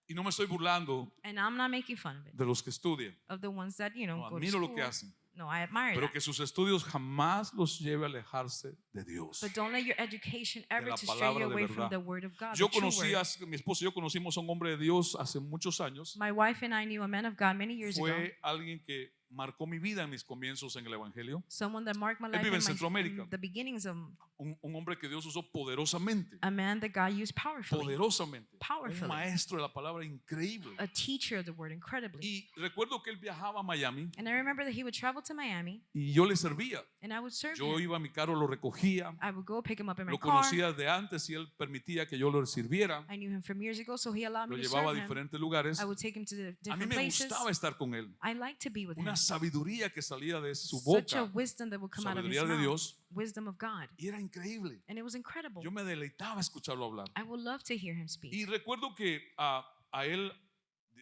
Y no me estoy burlando And I'm not making fun of it. de los que estudian. Of the ones that, No, go to admiro lo school. que hacen. No, I admire Pero that. que sus estudios jamás los lleve a alejarse de Dios. But don't let your education ever la to stray palabra you de away verdad. from the word of God. Yo the true conocí, word. mi esposo y yo conocimos a un hombre de Dios hace muchos años. My wife and I knew a man of God many years ago. Fue alguien que marcó mi vida en mis comienzos en el Evangelio. Someone that marked my life vive en in Centroamérica. the beginnings of Un hombre que Dios usó poderosamente. a man that God used powerfully. Poderosamente. Un Powerfully. maestro de la palabra increíble. A teacher of the word, incredibly. Y recuerdo que él viajaba a Miami And I remember that he would travel to Miami y yo le servía. and I would serve Yo him. iba a mi carro, lo recogía. I would go pick him up in my Lo car. conocía de antes y él permitía que yo lo sirviera. I knew him from years ago, so he allowed Lo me to llevaba a serve him. diferentes lugares. I would take him to the A mí different me places. gustaba estar con él. I like to be with him. Una sabiduría que salía de su Such a boca. wisdom that would come out of his Sabiduría de mouth. Dios. Wisdom of God. Y era increíble. And it was incredible. Yo me deleitaba escucharlo hablar. I would love to hear him speak. Y recuerdo que a él,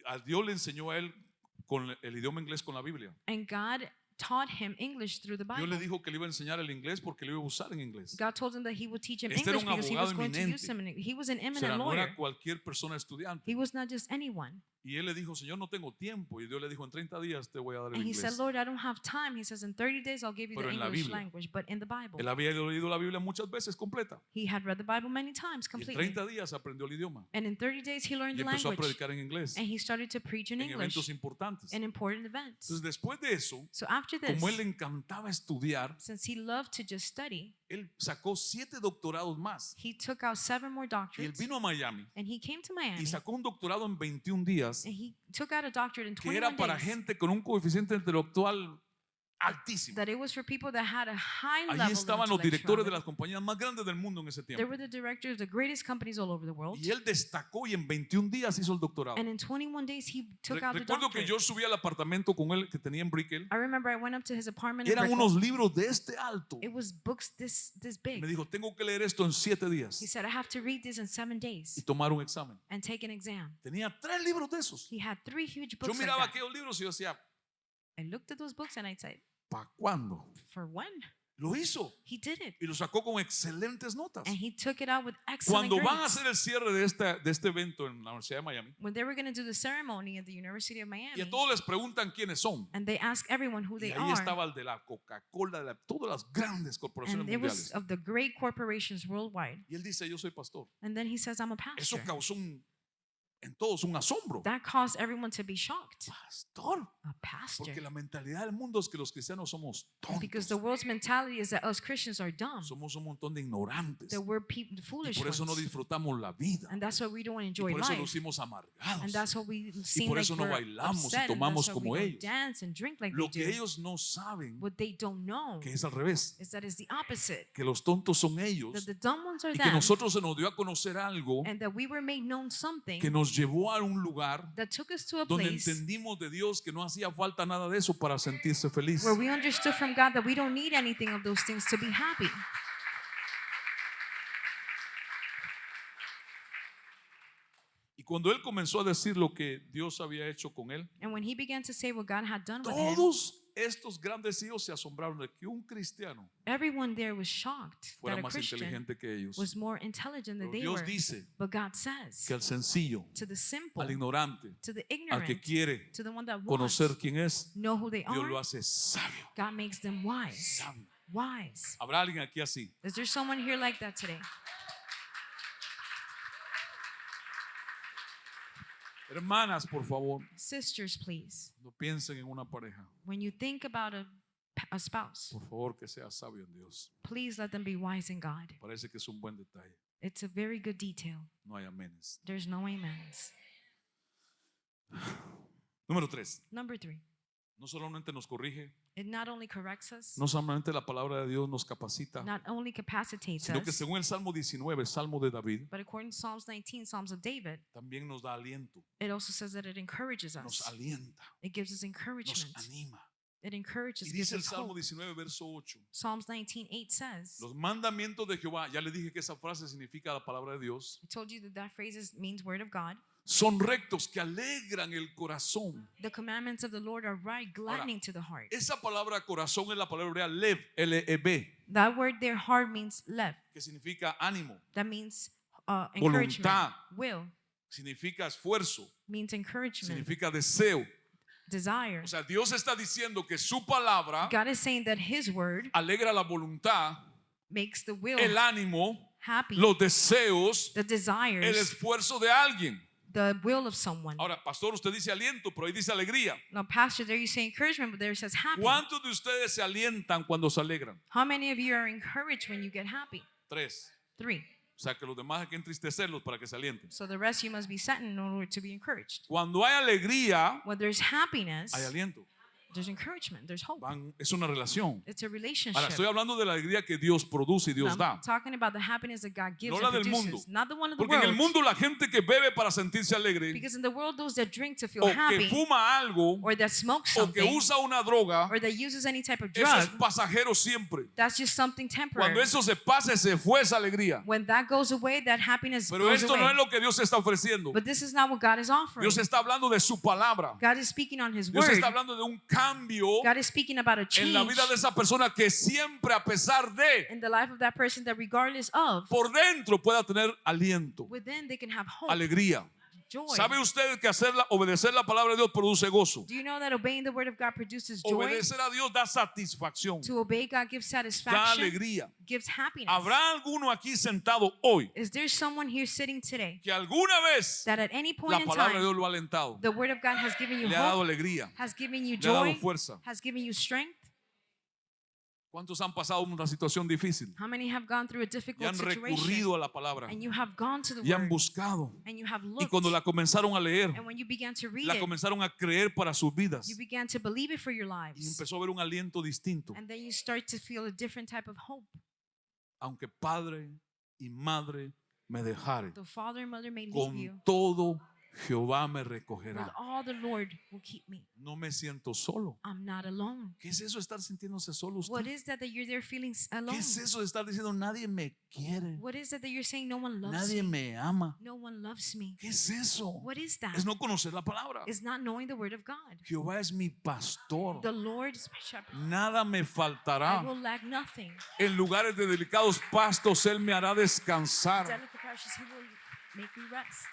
a Dios le enseñó a él con el idioma inglés con la Biblia. And God taught him English through the Dios Bible. le dijo que le iba a enseñar el inglés porque le iba a usar en inglés. God told him that he would teach him Este era English un because he was abogado going to use eminente. him. He was an O sea, eminent no lawyer. era cualquier persona estudiante. He was not just anyone. Y él le dijo, Señor, no tengo tiempo. Y Dios le dijo, en 30 días te voy a dar el And he said, inglés. Lord, I don't have time. He says, in 30 days I'll give you Pero the en la English Biblia. language. But in the Bible. Él había leído la Biblia muchas veces completa. He had read the Bible many times Y en completely. 30 días aprendió el idioma. And in 30 days he learned Y the empezó a language. predicar en inglés. And he started to preach in En eventos English importantes. in important events. Entonces, después de eso, So after this, como él le encantaba estudiar, since he loved to just study, él sacó 7 doctorados más. he took out 7 more Y él doctorates. vino a Miami And he came to y Miami. sacó un doctorado en 21 días And he took out a doctorate in que era 21 para days. gente con un coeficiente intelectual altísimo. That it was for people that had a high level Allí of estaban los directores de intellectuality. las compañías más grandes del mundo en ese There tiempo. were the directors of the greatest companies all over the world. Y él destacó y en 21 días hizo el doctorado. And in 21 days he took out the Recuerdo que doctorate. yo subí al apartamento con él que tenía en Brickell. I remember I went up to his apartment in Eran Brickell. unos libros de este alto. It was books this big. Me dijo, tengo que leer esto en 7 días He said, I have to read this in 7 y days tomar un examen. and take an exam. Tenía 3 libros de esos. He had 3 huge Yo books like miraba that. aquellos libros y yo decía, I looked at those books and I'd say, ¿para cuándo? for when? Lo hizo He did it. y lo sacó con excelentes notas. And he took it out with excellent Cuando van a grades. hacer el cierre de este evento en la Universidad de Miami, When they were going to do the ceremony at the University of y Miami, a todos les preguntan quiénes son. and they asked everyone who Y they ahí are, estaba el de la Coca-Cola, de todas las grandes corporaciones and it was mundiales. of the great corporations worldwide. Y él dice, yo soy pastor. And then he says, I'm a Eso pastor. causó en todos un asombro. That caused everyone to be shocked. Pastor. A pastor. Porque la mentalidad del mundo es que los cristianos somos Because the tontos. world's mentality is that us Christians are dumb. Somos un montón de ignorantes. That we're Y foolish por eso no ones. disfrutamos la vida. And that's why we don't Y enjoy por eso life. lucimos amargados. And that's why we seem por like eso no we're bailamos y upset. And tomamos that's why como we ellos. don't dance and drink like Lo they que do. ellos no saben What they don't know que es al revés. is that it's the opposite. Que los tontos son ellos. That the dumb ones are Y que them. nosotros se nos dio a conocer algo And that we were made known something que nos llevó a un lugar that took us to a donde place entendimos de Dios que no hacía falta nada de eso para sentirse feliz. where we understood from God that we don't need anything of those things to be happy. Y cuando él comenzó a decir lo que Dios había hecho con él, And when he began to say what God had done with him, todos estos grandes hijos se asombraron de que un cristiano everyone there was shocked fuera that a más Christian inteligente que ellos. was more intelligent than Pero they Dios were. dice But God says que al sencillo, to the simple, al ignorante, to the al que ignorant, quiere to the one that wants conocer quién es, know who they Dios lo are, hace sabio. God makes them wise. Sabio. Wise. ¿Habrá alguien aquí así? Is there someone here like that today? Hermanas, por favor, Sisters, please, no piensen en una pareja. when you think about a spouse, Por favor, que sea sabio en Dios. please let them be wise in God. Parece que es un buen detalle. It's a very good detail. No hay amenes. There's no amens. Número 3. Number 3, No solamente nos corrige, it not only corrects us, no solamente la palabra de Dios nos capacita, not only capacitates sino que us, según el Salmo 19, Salmo de David, but according to Psalms 19, Psalms of David, también nos da aliento, it also says that it encourages nos us. alienta, It gives us nos encouragement. anima. It encourages, Y gives dice el us Salmo hope. 19, verso 8. Psalms 19:8 says, Los mandamientos de Jehová, ya le dije que esa frase significa la palabra de Dios, I told you that that phrase means word of God. son rectos que alegran el corazón. The commandments of the Lord are right, gladdening to the heart. Esa palabra corazón es la palabra hebrea lev, L-E-V, That word there, heart, means lev. que significa ánimo, That means encouragement. Voluntad. Will significa esfuerzo, means encouragement, significa deseo. desire. O sea, Dios está diciendo que su palabra God is saying that His word alegra la voluntad, makes the will el ánimo, happy, los deseos, the el desires, esfuerzo de alguien. the will of someone. Ahora, pastor, usted dice aliento, pero ahí dice alegría. Now, pastor, there you say encouragement, but there it says happy. ¿Cuántos de ustedes se alientan cuando se alegran? How many of you are encouraged when you get happy? 3. 3. O sea, que los demás hay que entristecerlos para que se alienten. So the rest you must be set in order to be encouraged. Cuando hay alegría, When there's happiness, hay aliento. there's encouragement, there's hope. Es una relación. It's a relationship. Ahora, estoy hablando de la alegría que Dios produce y Dios I'm da. talking about the happiness that God gives No and la del produces, mundo. not the one of the Porque en el world. mundo la gente que bebe para sentirse alegre, Because in the world, those that drink to feel o que happy, fuma algo, or that smoke o que something, usa una droga, or that uses any type of eso es drug, pasajero siempre. that's just something temporary. Cuando eso se pasa, se fue esa alegría. When that goes away, that happiness Pero goes esto away. no es lo que Dios está ofreciendo. But this is not what God is offering. Dios está hablando de su palabra. God is speaking on His Dios word. está hablando de un cambio God is speaking about a en change la vida de esa persona que siempre, a pesar de, in the life of that person, that regardless of, por dentro pueda tener aliento, within they can have hope, alegría. joy. ¿Sabe usted que obedecer la palabra de Dios produce gozo? Do you know that obeying the word of God produces joy? Obedecer a Dios da satisfacción, To obey God gives da satisfaction, alegría. gives happiness. ¿Habrá alguno aquí sentado hoy Is there someone here sitting today que alguna vez that at any point la in palabra de time Dios lo ha alentado, the word of God has given you le ha dado hope, alegría, has given you le ha dado joy, fuerza? has given you strength? ¿Cuántos han pasado una situación difícil How many have gone through a y difficult han situation recurrido a la palabra and you have gone to the y han word buscado? and you have Y looked, cuando la comenzaron a leer, and when you began to read la it, comenzaron a creer para sus vidas you began to believe it for your y lives, empezó a ver un aliento distinto. and then you start to feel a different type of hope. Aunque padre y madre me dejare, The father and mother may leave con you, todo Jehová me with recogerá. all the Lord will keep me. No me siento solo. I'm not alone. ¿Qué es eso de estar sintiéndose solo What usted? is that you're there feeling ¿Qué alone? es eso de estar diciendo nadie me quiere? What is it that you're saying no one loves Nadie me? me ama. No one loves me. ¿Qué es eso? What is that? Es no conocer la palabra. It's not knowing the word of God. Jehová es mi pastor. The Lord is my shepherd. Nada me I faltará. will lack nothing. En lugares de delicados pastos Él me hará descansar. Delicate parishes, He will make me rest.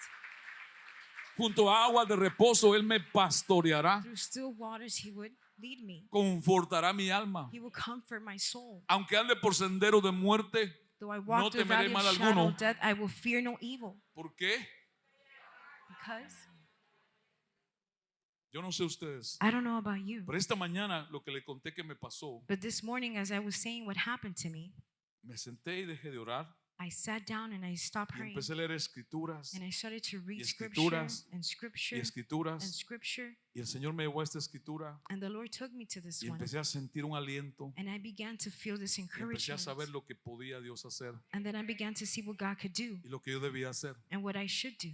Junto a aguas de reposo Él me pastoreará. Through still waters, He would lead me. Confortará mi alma. He will comfort my soul. Aunque ande por sendero de muerte, Though I walk no through the temeré valley mal of shadow alguno. of death, I will fear no evil. ¿por qué? Because Yo no sé ustedes, I don't know about you, pero esta mañana lo que le conté que me pasó, but this morning, as I was saying what happened to me, me senté y dejé de orar I sat down and I stopped y praying. empecé a leer escrituras And I started to read y scripture escrituras, and y scripture and escrituras scripture. y el Señor me llevó a esta escritura And the Lord took me to this y one. empecé a sentir un aliento And I began to feel this y empecé a encouragement. saber lo que podía Dios hacer And then I began to see what God could do y lo que yo debía hacer. and what I should do.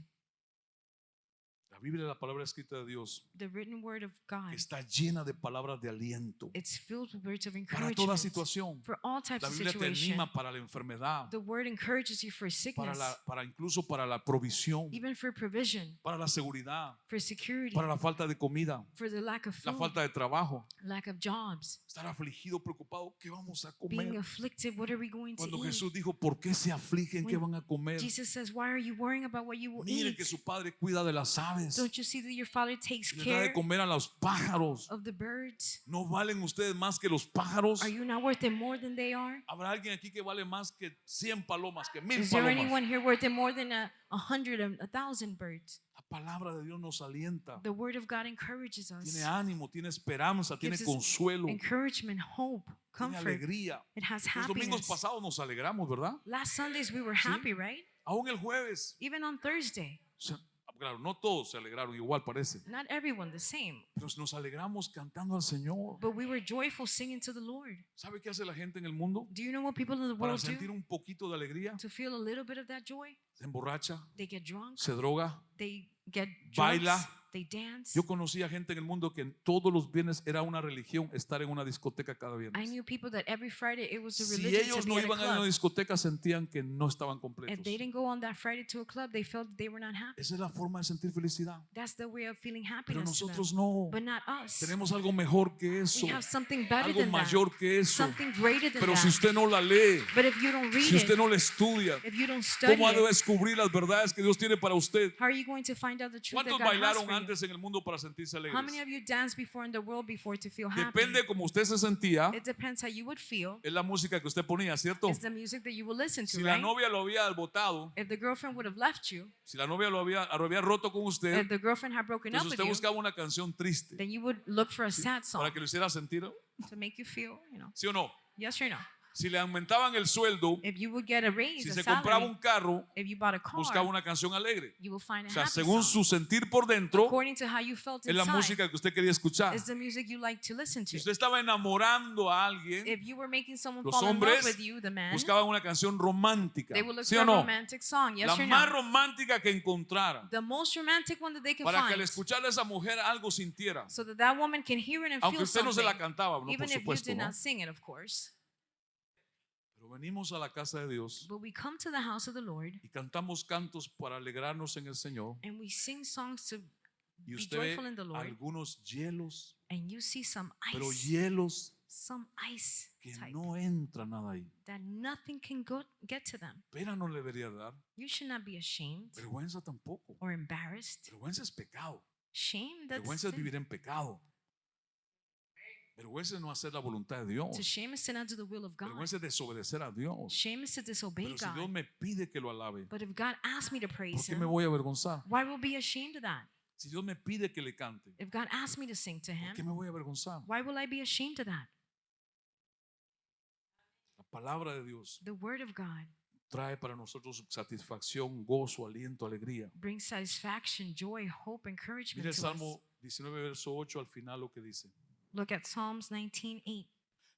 La Biblia, la palabra escrita de Dios, The written word of God, está llena de palabras de aliento it's filled with words of para toda encouragement situación. for all types La of Biblia te situation. anima para la enfermedad, The word encourages you for sickness, para incluso para la provisión, even for provision, para la seguridad, for security, para la falta de comida, for the lack of la food, falta de trabajo, lack of jobs, estar afligido, preocupado, ¿qué vamos a being comer? afflicted. What are we going to Cuando eat? Jesús dijo, ¿por qué se afligen? ¿Qué When van a comer? Jesus says, why are you worrying about what you will Miren eat? que su Padre cuida de las aves. aves, Don't you see that your Father takes y les da de care comer a los pájaros. of the birds? ¿No valen ustedes más que los pájaros? Are you not worth it more than they are? ¿Habrá alguien aquí que vale más que 100 palomas, que 1000 Is there palomas? anyone here worth it more than 100 and 1,000 birds? La palabra de Dios nos alienta. The Word of God encourages us. Tiene ánimo, tiene esperanza, tiene Gives us consuelo, encouragement, hope, tiene comfort. alegría. It has Los domingos happiness. pasados nos alegramos, ¿verdad? Last Sundays we were Sí. happy, right? Aún el jueves. Even on Thursday. Claro, no todos se alegraron igual, parece. Not everyone the same, Pero nos alegramos cantando al Señor. but we were joyful singing to the Lord. ¿Sabe qué hace la gente en el mundo? Do you know what people in the Para world sentir do un poquito de alegría, to feel a little bit of that joy? se emborracha, They get drunk, se droga. they get Baila. drugs, they dance. Yo conocía gente en el mundo que todos los viernes era una religión estar en una discoteca cada I viernes. knew people that every Friday it was a Si religion ellos to no be at a iban a una club. discoteca, sentían que no estaban If completos. they didn't go on that Friday to a club, they felt they were not happy. Esa es la forma de sentir felicidad. That's the way of feeling Pero happiness to them. nosotros no. But not us. Tenemos algo mejor que eso, We have something better algo than that. mayor que eso. Something greater than Pero that. si usted no la lee, But if you don't read si usted it, no la estudia, if you don't study ¿cómo ha de it, descubrir las verdades que Dios tiene para usted? how are you going to find out the truth that ¿Cuántos God has bailaron for you? antes en el mundo para sentirse How many alegres? of you danced before in the world before to feel happy? Depende como usted se sentía, It depends how you would feel. es la música que usted ponía, ¿cierto? It's the music that you will listen to, Si la right? novia lo había botado, If the girlfriend would have left you, si la novia lo había roto con usted, if the girlfriend had broken up entonces with usted you, buscaba una canción triste then you would look for a sad para song que lo hiciera sentir, to make you feel, ¿sí o no? yes or no. Si le aumentaban el sueldo, If you would get a raise, si a se compraba salary, un carro, if you bought a car, buscaba una canción alegre. you will find a O sea, happy según song. su sentir por dentro, According to how you felt es la inside, música que usted quería escuchar. is the music you like to listen Si to. usted estaba enamorando a alguien, If you were making someone los fall in love hombres with you, the man, buscaban una canción romántica, they would look ¿sí for o a no? romantic song, yes La or más no. romántica que encontraran, The most romantic one that they could para que al find, escuchar a esa mujer algo sintiera, so that that woman can hear it and aunque feel usted no se la something, cantaba, no, por even if you supuesto, did ¿no? not sing it, of course. Pero venimos a la casa de Dios But we come to the house of the Lord y cantamos cantos para alegrarnos en el Señor, and we sing songs to y be usted ve joyful in the Lord, algunos hielos, and you see some pero ice, hielos some ice que type no entra nada ahí. that nothing can get to them. Pena no le debería dar, You should not be ashamed vergüenza tampoco. or embarrassed. Vergüenza es pecado. Shame, that's Vergüenza es sin. vivir en pecado. Vergüenza es no hacer la voluntad de Dios. To shame is to not do the will of God. Vergüenza es desobedecer a Dios. Shame is to disobey Pero si Dios God. me pide que lo alabe, But if God asks me to ¿por praise qué me Him, voy a avergonzar? why will I be ashamed of that? Si Dios me pide que le cante, If God asks me to sing to ¿por qué Him, me voy a avergonzar? why will I be ashamed of that? La palabra de Dios The Word of God trae para nosotros satisfacción, gozo, aliento, alegría. brings satisfaction, joy, hope, Mire encouragement el to us. Salmo 19, verso 8 al final lo que dice. Look at Psalms 19:8.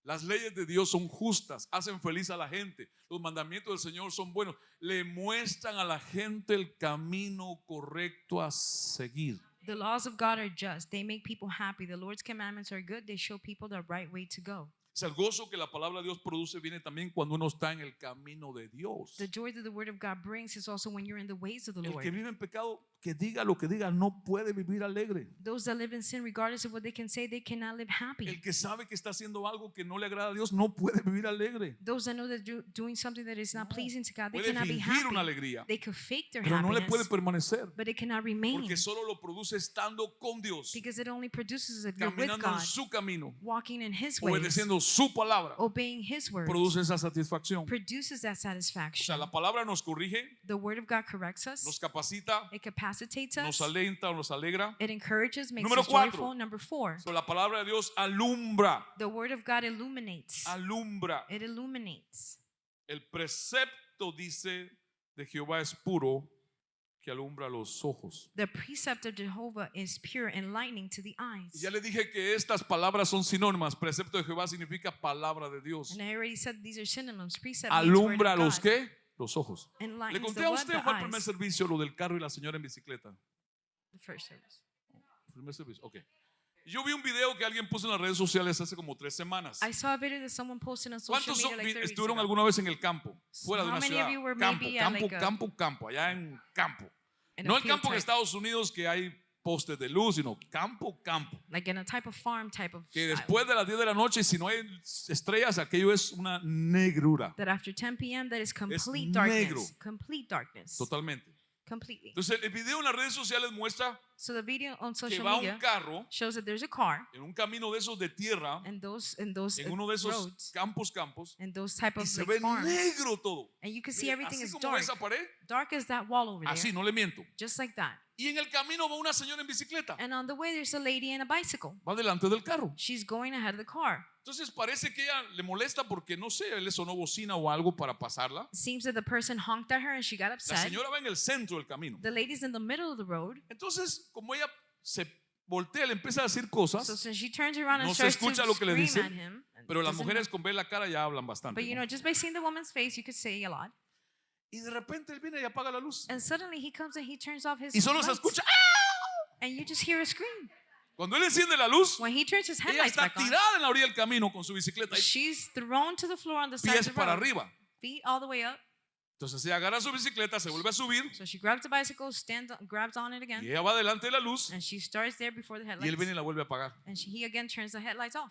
Las leyes de Dios son justas, hacen feliz a la gente. Los mandamientos del Señor son buenos. Le muestran a la gente el camino correcto a seguir. The laws of God are just. They make people happy. The Lord's commandments are good. They show people the right way to go. O sea, el gozo que la palabra de Dios produce viene también cuando uno está en el camino de Dios. The joy that the Word of God brings is also when you're in the ways of the El que Lord. vive en pecado, que diga lo que diga, no puede vivir alegre. Those that live in sin, regardless of what they can say, they cannot live happy. El que sabe que está haciendo algo que no le agrada a Dios, no puede vivir alegre. Those that know that doing something that is not No. pleasing to God, they Puede cannot be fingir una happy. alegría, They could fake their pero no le puede happiness, permanecer. but it cannot remain Porque solo lo produce estando con Dios, because it only produces if you're with caminando en God, su camino, walking in His ways, obedeciendo su palabra, obeying His word, produce esa satisfacción. produces that O sea, satisfaction. la palabra nos corrige, The Word of God corrects us. nos capacita, It capacitates nos us. alenta, nos alegra. It encourages, makes Número us 4. joyful. Number 4, So, la palabra de Dios alumbra, the Word of God illuminates. alumbra. It illuminates. El precepto, dice, de Jehová es puro, que alumbra los ojos. The precept of Jehovah is pure, enlightening to the Y eyes. ya le dije que estas palabras son sinónimas. Precepto de Jehová significa palabra de Dios. And I already said these are synonyms. Precept means word Alumbra of los God. qué? Los ojos. Le Enlightens conté the a what? usted, The fue el primer eyes. servicio, lo del carro y la señora en bicicleta. The first service. Primer servicio, ok. Yo vi un video que alguien puso en las redes sociales hace como 3 semanas. I saw a video that someone posted on social ¿Cuántos media like 30 weeks estuvieron ago. alguna vez en el campo? Fuera de How una many ciudad. of you were Campo, maybe at campo, like a- campo, campo. Allá en campo. In No a el field campo en type, Estados Unidos que hay postes de luz, sino campo, campo. like in a type of farm type of Que style. después de las 10 de la noche, si no hay estrellas, aquello es una negrura. That after 10 p.m. that is complete negro. darkness. Complete darkness. Totalmente. completely. Entonces el video en las redes sociales muestra So the video on que social va un media carro shows that there's a car en un camino de esos de tierra, and those en uno de esos roads campos, and those type y of se like ve farms, negro todo. and you can see Mire, everything así is como ve dark, esa pared, dark as that wall over así, there, no le miento. just like that. Y en el camino va una señora en bicicleta, And on the way, there's a lady in a bicycle. va delante del carro. She's going ahead of the car. Entonces parece que ella le molesta porque no sé, le sonó bocina o algo para pasarla. It seems that the person honked at her and she got La upset. señora va en el centro del camino. The lady's in the middle of the road. Entonces, como ella se voltea, le empieza a decir cosas, So she turns around and no se starts to escucha lo que le scream dice, at him. and pero las doesn't mujeres know. con ver la cara ya hablan bastante. But you ¿no? know, just by seeing the woman's face, you could say a lot. Y de repente él viene y apaga la luz. And suddenly he comes and he turns off his Y solo se lights. escucha. ¡Ah! And you just hear a scream. Cuando él enciende la luz, When he turns his ella headlights está back on, tirada en la orilla del camino con su bicicleta y she's thrown to the floor on the side of pies the para road, arriba. feet all the way up. Entonces ella agarra su bicicleta, se vuelve a subir So she grabs the bicycle, grabs on it y again, ella va delante de la luz and she starts there before the y él headlights. viene y la vuelve a apagar. And he again turns the headlights off.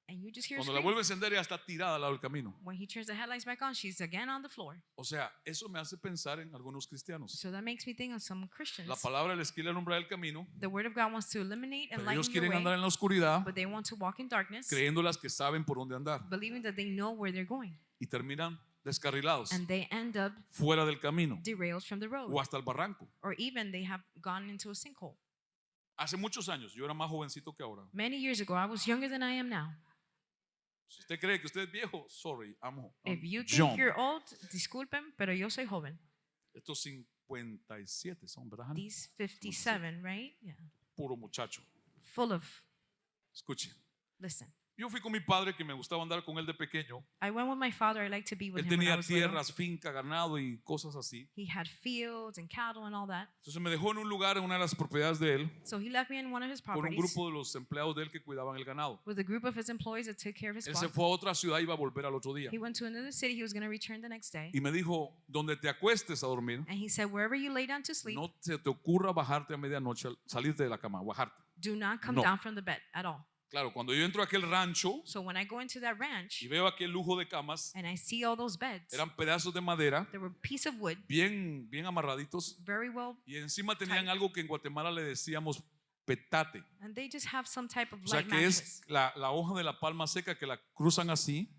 And you just hear a Cuando la scream. vuelve a encender, ella está tirada al lado del camino. When he turns the headlights back on, she's again on the floor. O sea, eso me hace pensar en algunos cristianos. So that makes me think of some Christians. La palabra les quiere alumbrar el camino, The word of God wants to eliminate and pero ellos lighten the quieren andar way, en la oscuridad, but they want to walk in darkness, creyéndolas que saben por dónde andar believing that they know where they're going. y terminan descarrilados, And they end up fuera del camino derailed from the road. o hasta el barranco. Or even they have gone into a sinkhole. Hace muchos años, yo era más jovencito que ahora. Many years ago, I was younger than I am now. Si usted cree que usted es viejo, sorry, I'm If you young. think you're old, disculpen, pero yo soy joven. Estos 57 son, ¿verdad, Hannah? These 57, right? Yeah. Puro muchacho. Full of, Escuche, listen. yo fui con mi padre que me gustaba andar con él de pequeño. I went with my father. I liked to be with Él him when I tenía was little. tierras, finca, ganado y cosas así. He had fields and cattle and all that. Entonces me dejó en un lugar, en una de las propiedades de él, So he left me in one of his con un properties grupo de los empleados de él que cuidaban el ganado. with a group of his employees that took care of his Él se flock. fue a otra ciudad y iba a volver al otro día. He went to another city. He was going to return the next day. Y me dijo, donde te acuestes a dormir, And he said, wherever you lay down to sleep, no se te ocurra bajarte a medianoche, salirte de la cama, bajarte. do not come No. down from the bed at all. Claro, cuando yo entro a aquel rancho So when I go into that ranch y veo aquel lujo de camas, and I see all those beds, eran pedazos de madera, they were piece of wood, bien amarraditos, very well, y encima tenían algo que en Guatemala le decíamos petate. and they just have some type of O sea, light que es mattress. la hoja de la palma seca que la cruzan así,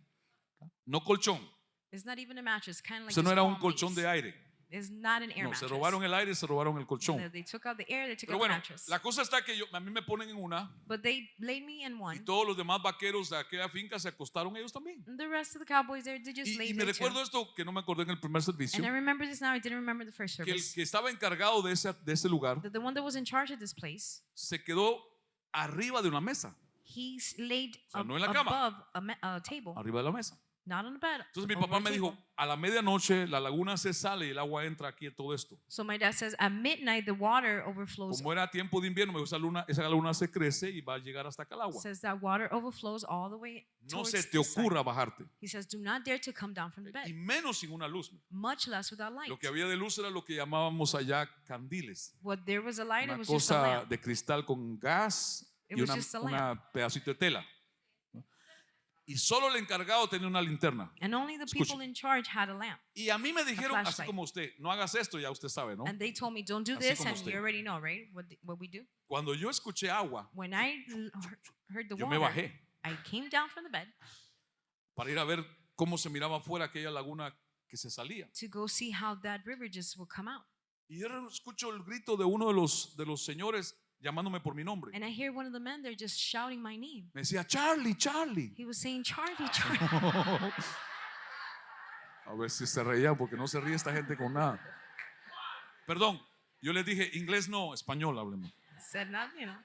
no colchón. It's not even a mattress, kind of like Eso no just era un palm colchón leaves. de aire. It's not an air No, se mattress. robaron el aire y se robaron el They colchón. they took out the air, they took Pero out the bueno, mattress. la cosa está que a mí me ponen en una But they laid me in y one. todos los demás vaqueros de aquella finca se acostaron ellos también. And the rest of the cowboys there, they just Y laid me there too. recuerdo esto que no me acordé en el primer servicio, And I remember this now. I didn't remember the first que el service. que estaba encargado de ese lugar That the one that was in charge of this place, se quedó arriba de una mesa, laid sea, no en la cama. above a table, arriba de la mesa. not on the bed. Entonces mi over papá a me table. dijo, a la medianoche la laguna se sale y el agua entra aquí en todo esto. So my dad says, at midnight the water overflows. Como era tiempo de invierno, me dijo, esa laguna se crece y va a llegar hasta acá el agua. Says that water overflows all the way No towards se te the side. ocurra bajarte. He says, do not dare to come down from the Y bed, menos sin una luz. much less without light. Lo que había de luz era lo que llamábamos allá candiles. What there was a light, it Una was just a cosa lamp. de cristal con gas It y was una, just a una pedacito de tela. ¿no? Y solo el encargado tenía una linterna. And only the Escuche. people in charge had a lamp. Y a mí me dijeron, así flashlight. como usted, no hagas esto, ya usted sabe, ¿no? And they told me, don't do Así this, como and usted. you already know, right? What we do. Cuando yo escuché agua, When I heard the yo me water, bajé I came down from the bed para ir a ver cómo se miraba afuera aquella laguna que se salía. to go see how that river just would come out. Y yo escucho el grito de uno de los señores llamándome por mi nombre. And I hear one of the men there just shouting my name. Me decía, Charlie, Charlie. He was saying, Charlie, Charlie. A ver si se reían, porque no se ríe esta gente con nada. Perdón, yo les dije, inglés no, español hablemos. Said not, you know.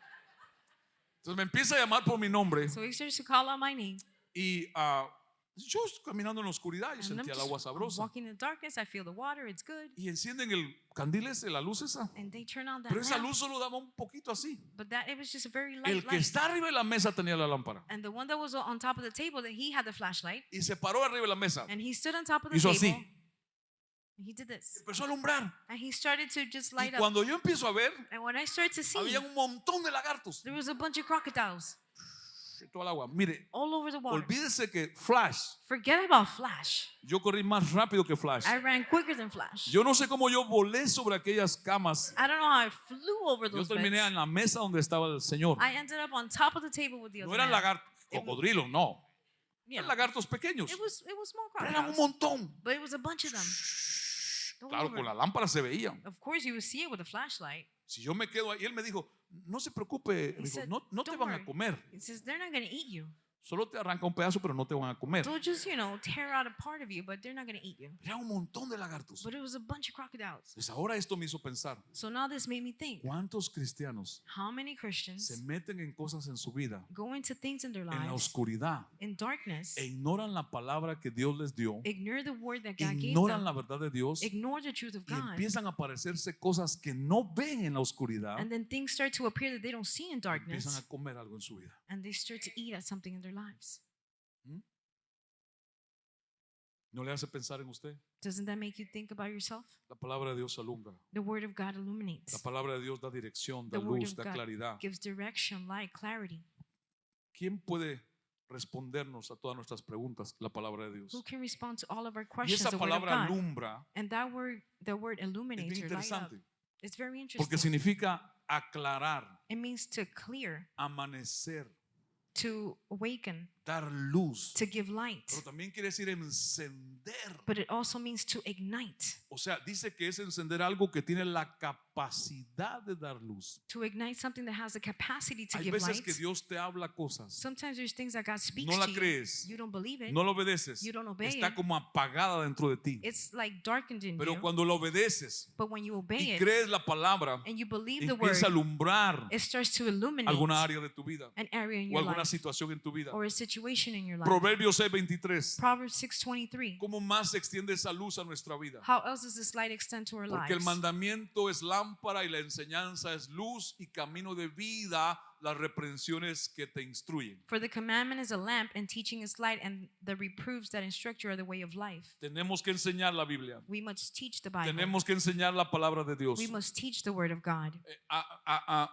Entonces me empieza a llamar por mi nombre So he starts to call out my name. y yo estoy caminando en la oscuridad y And I'm sentía el just agua sabrosa. walking in the darkness. I feel the water. It's good. Y encienden el candil ese, la luz esa. And they turn on that Pero esa lamp. luz solo daba un poquito así. But that it was just a very light El que light. está arriba de la mesa tenía la lámpara. And the one that was on top of the table, that he had the flashlight. Y se paró arriba de la mesa. And he stood on top of the Hizo table. así. And he did this. Empezó a alumbrar. And he started to just Y light up. cuando yo empiezo a ver, And when I started to see, había un montón de lagartos. there was a bunch of crocodiles. Todo el agua. Mire, all over the water. olvídese que Flash, Forget about Flash. yo corrí más rápido que Flash. I ran quicker than Flash. Yo no sé cómo yo volé sobre aquellas camas. I don't know how I flew over Yo those terminé beds. en la mesa donde estaba el Señor. I ended up on top of the table with the No other eran man. lagartos, cocodrilos, no. You Eran know, lagartos pequeños. it was small Pero eran un crocodiles, montón. but it was a bunch of them. All Claro, over. con la lámpara se veían. Of course, you would see it with a flashlight. Si yo me quedo ahí, él me dijo, no se preocupe, me dijo, said, no te "Don't van a worry." comer. It says they're not going to eat you. Solo te arranca un pedazo, pero no te van a comer. They'll just, tear out a part of you, but they're not going to eat you. Era un montón de lagartos. But it was a bunch of crocodiles. Entonces ahora esto me hizo pensar, So now this made me think, ¿cuántos cristianos how many se Christians meten en cosas en su vida, go into things in their en la lives oscuridad, in darkness, e ignoran la palabra que Dios les dio, ignore the word that God gave ignoran them, la verdad de Dios ignore the truth of y God, empiezan a aparecerse cosas que no ven en la oscuridad, and then things start to appear that they don't see in empiezan darkness, a comer algo en su vida. and they start to eat at something in their lives. ¿No le hace pensar en usted? Doesn't that make you think about yourself? La palabra de Dios alumbra. The word of God La illuminates, palabra de Dios da dirección, da The word luz, of da God claridad. gives direction, light, clarity. ¿Quién puede respondernos a todas nuestras preguntas? La palabra de Dios. Who can respond to all of our Y questions? esa The word of palabra God. alumbra And that word, the word es illuminates bien or light up. interesante It's very porque interesting. significa aclarar, It means to clear, amanecer, to awaken, dar luz. to give light. Pero también quiere decir encender. But it also means to ignite. O sea, dice que es encender algo que tiene la capacidad de dar luz. To ignite something that has the capacity to Hay give veces light. que Dios te habla cosas, Sometimes there's things that God speaks no la to you. crees, You don't believe it. no lo obedeces, You don't obey está it. como apagada dentro de ti. It's like darkened in Pero you. cuando lo obedeces But when you obey y it crees la palabra, and you believe the word, empieza a alumbrar it starts to illuminate alguna área de tu vida an area in o your alguna life situación en tu vida. or a situation in your life. Proverbios 6:23. Proverbs 6:23. ¿Cómo más se extiende esa luz a nuestra vida? How else does this light extend to our Porque el lives? mandamiento es lámpara y la enseñanza es luz y camino de vida, las reprensiones que te instruyen. For the commandment is a lamp, and teaching is light, and the reproofs that instruct you are the way of life. Tenemos que enseñar la Biblia. We must teach the Bible. Tenemos que enseñar la palabra de Dios. We must teach the word of God.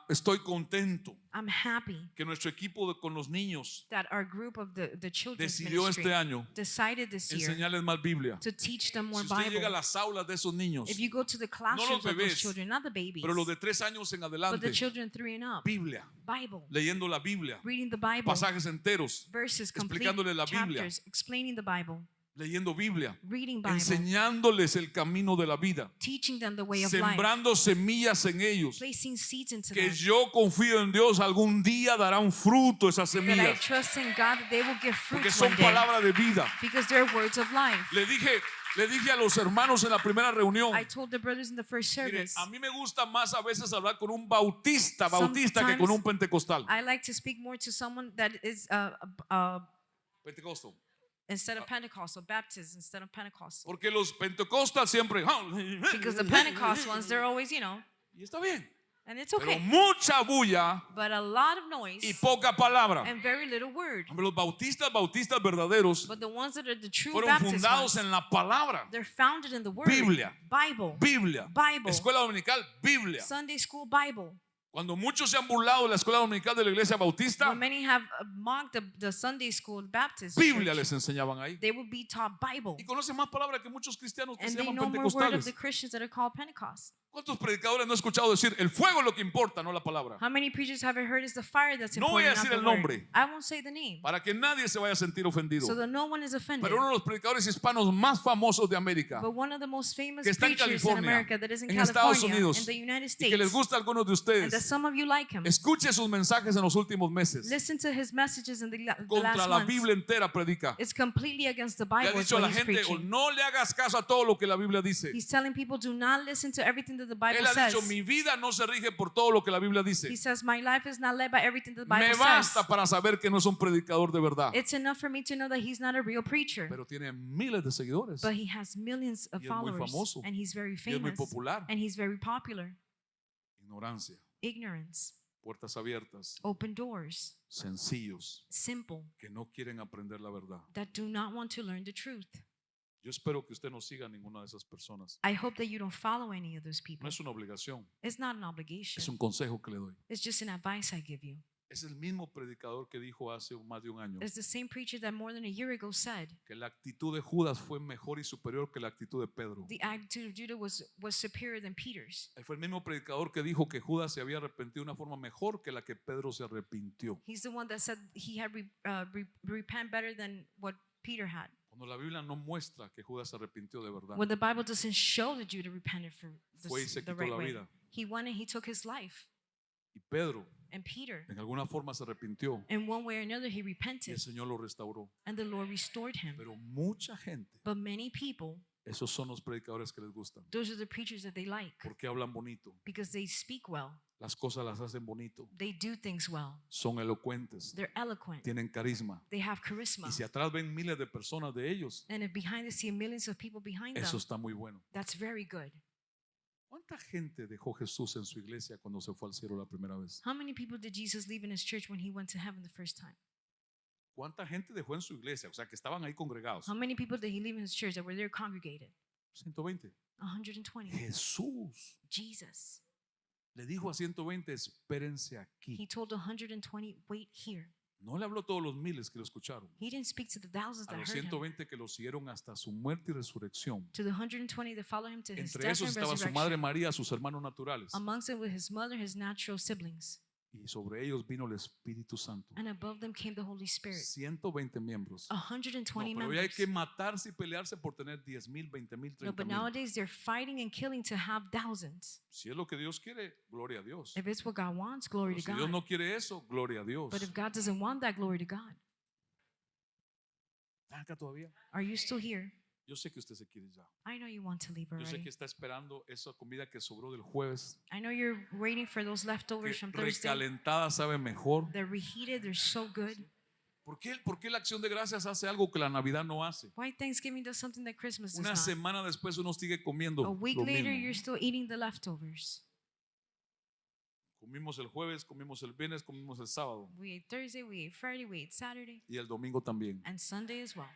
Estoy contento I'm happy que nuestro equipo con los niños that our group of the children's decidió ministry este año decided this year enseñarles más Biblia. to teach them more Si usted llega a Bible. las aulas de esos niños, If you go to the classrooms of bebés, those children, not the babies, pero los de 3 años en but adelante, the children 3 and up, Biblia, Bible, leyendo la Biblia, reading the Bible, pasajes enteros, verses, complete explicándole la Biblia. chapters, explaining the Bible, leyendo Biblia, reading Bible, enseñándoles el camino de la vida, teaching them the way of life, sembrando semillas en ellos. placing seeds into Que them. yo confío en Dios, algún día darán fruto esas That I semillas, trust in God that they will give fruit porque son one day palabras de vida. because they're words of life. Le dije a los hermanos en la primera reunión, I told the brothers in the first mire, service, a mí me gusta más a veces hablar con un bautista que con un pentecostal. I like to speak more to someone that is Pentecostal. instead of Pentecostal, Baptist instead of Pentecostal. Porque los pentecostales siempre. Because the Pentecost ones, they're always, Y está bien. and it's Pero okay. mucha bulla But a lot of noise y poca palabra. and very little word. Hombre, los bautistas verdaderos But the ones that are the true fueron Baptist fundados ones, en la palabra. they're founded in the word. Biblia. Bible. Biblia. Bible. Escuela dominical, Biblia. Sunday school Bible. Cuando muchos se han burlado de la escuela dominical de la iglesia bautista, When many have mocked the Sunday school Baptist Biblia church, les enseñaban ahí. they will be taught Bible. Y conocen más palabras que muchos cristianos que And se they llaman know more word of pentecostales. the Christians that are called Pentecost. ¿Cuántos predicadores no he escuchado decir el fuego es lo que importa, no la palabra? How many preachers have I heard is the fire that's No voy a important, not decir the el word? nombre. I won't say the name, Para que nadie se vaya a sentir ofendido. so that no one is offended. Pero uno de los predicadores hispanos más famosos de América, But one of the most famous que está en preachers in California, America that is in en Estados California, Unidos, in the United y que les States, gusta a algunos de and that ustedes, some of you like him. escuche sus mensajes en los últimos meses. Listen to his messages in the Contra last la months. Biblia entera predica. It's completely against the Le ha Bible. is dicho a la what he's gente, preaching. no le hagas caso a todo lo que la Biblia dice. He's telling people, do not listen to everything that the Bible Él ha says. dicho, mi vida no se rige por todo lo que la Biblia dice. He says, my life is not led by everything that the Bible Me says. basta para saber que no es un predicador de verdad. It's enough for me to know that he's not a real preacher. Pero tiene miles de seguidores. But he has millions of Y es muy followers. famoso. And he's very Y es muy famous. popular. And he's very popular. Ignorancia, Ignorance. puertas abiertas, Open doors. sencillos, Simple. que no quieren aprender la verdad. That do not want to learn the truth. Yo espero que usted no siga a ninguna de esas personas. I hope that you don't follow any of those people. No es una obligación, It's not an obligation. es un consejo que le doy. It's just an advice I give you. Es el mismo predicador que dijo hace más de un año It's the same preacher that more than a year ago said que la actitud de Judas fue mejor y superior que la actitud de Pedro. the attitude of Judah was superior than Peter's. Fue el mismo predicador que dijo que Judas se había arrepentido de una forma mejor que la que Pedro se arrepintió. He's the one that said he had repent better than what Peter had. Cuando la Biblia no muestra que Judas se arrepintió de verdad, When the Bible doesn't show that Judah repented for fue y se the quitó right la way, vida. he went and he took his life. Y Pedro And Peter, en alguna forma se arrepintió in one way or another, he y repented, el Señor lo restauró. and the Lord restored him. Pero mucha gente, But many people, esos son los predicadores que les gustan, those are the preachers that they like porque hablan bonito, because they speak well, las cosas las hacen bonito, they do things well, son elocuentes, they're eloquent, tienen carisma. they have charisma. Y si atrás ven miles de personas de ellos, And if behind the scene millions of people behind eso them, está muy bueno. that's very good. ¿Cuánta gente dejó Jesús en su iglesia cuando se fue al cielo la primera vez? How many people did Jesus leave in his church when he went to heaven the first time? ¿Cuánta gente dejó en su iglesia? O sea, que estaban ahí congregados. How many people did he leave in his church that were there congregated? 120. 120. Jesús Jesus. le dijo a 120, espérense He aquí. told 120, wait here. No le habló a todos los miles que lo escucharon. He didn't speak to the thousands A that los heard him. 120 que lo siguieron hasta su muerte y resurrección. To the 120 that followed him to his Entre death esos and estaba su madre resurrection. María, sus hermanos naturales. Amongst them were his mother, his natural siblings. Y sobre ellos vino el Espíritu Santo. And above them came the Holy Spirit. 120 miembros. 120 No, pero hoy hay members. que matarse y pelearse por tener 10,000, 20,000, No, but 30,000. nowadays they're fighting and killing to have thousands. Si es lo que Dios quiere, gloria a Dios. If it's what God wants, glory Pero to si Dios God. no quiere eso, gloria a Dios. But if God doesn't want that, glory to God. ¿Está acá todavía? Are you still here? Yo sé que usted se quiere ya. I know you want to leave Yo sé already. que está esperando esa comida que sobró del jueves. I know you're waiting for those leftovers Que from Thursday. recalentada sabe mejor. They're reheated, they're so good. Por qué la acción de gracias hace algo que la Navidad no hace? Why Thanksgiving does something that Christmas does Una not? semana después uno sigue comiendo A week lo later, mismo. you're still eating the leftovers. Comimos el jueves, comimos el viernes, comimos el sábado We ate Thursday, we ate Friday, we ate Saturday, y el domingo también. and Sunday as well.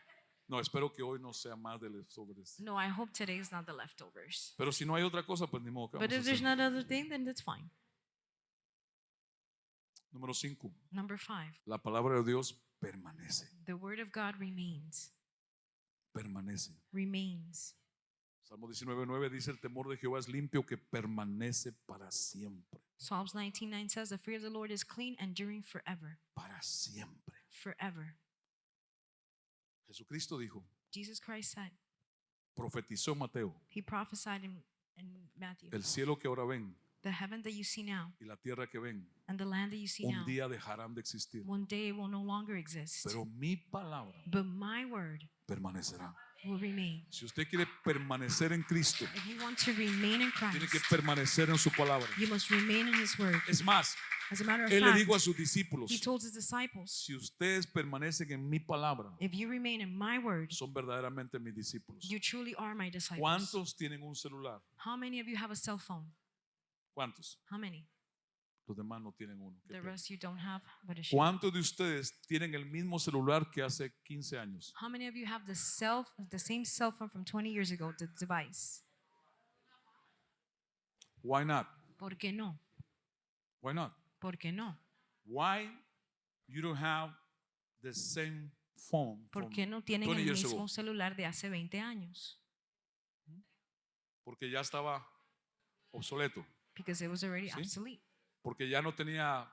No, espero que hoy no sea más de leftovers. No, I hope today is not the leftovers. Pero si no hay otra cosa, pues ni modo. ¿Qué But vamos a if there's hacer? not other thing, then that's fine. Número 5. Number 5, La palabra de Dios permanece. the word of God remains. Permanece. Remains. Salmo 19:9 dice: el temor de Jehová es limpio, que permanece para siempre. Psalms 19:9 says, the fear of the Lord is clean, enduring forever. Para siempre. Forever. Jesucristo dijo, Jesus Christ said, profetizó Mateo: he prophesied in Matthew, el cielo que ahora ven the heaven that you see now y la tierra que ven, and the land that you see now, un día dejarán de existir. one day will no longer exist. Pero mi palabra But my word permanecerá. will remain. Si usted quiere permanecer en Cristo, If you want to remain in tiene que Christ, permanecer en su palabra. you must remain in his word. Es más, As a matter of Él le dijo a fact, sus discípulos: he told his disciples, si ustedes permanecen en mi palabra, if you remain in my word, son verdaderamente mis discípulos. you truly are my disciples. ¿Cuántos tienen un celular? How many of you have a cell phone? ¿Cuántos? How many? Los demás no tienen uno. Qué The pena. rest you don't have. What a shame. ¿Cuántos de ustedes tienen el mismo celular que hace 15 años? How many of you have the same cell phone from 20 years ago, the device? Why not? ¿Por qué no? Why not? ¿Por qué no? Why you don't have the same phone ¿Por from qué no tienen 20 el years mismo ago? celular de hace 20 años? Porque ya estaba obsoleto, Because it was already ¿Sí? obsolete. porque ya no tenía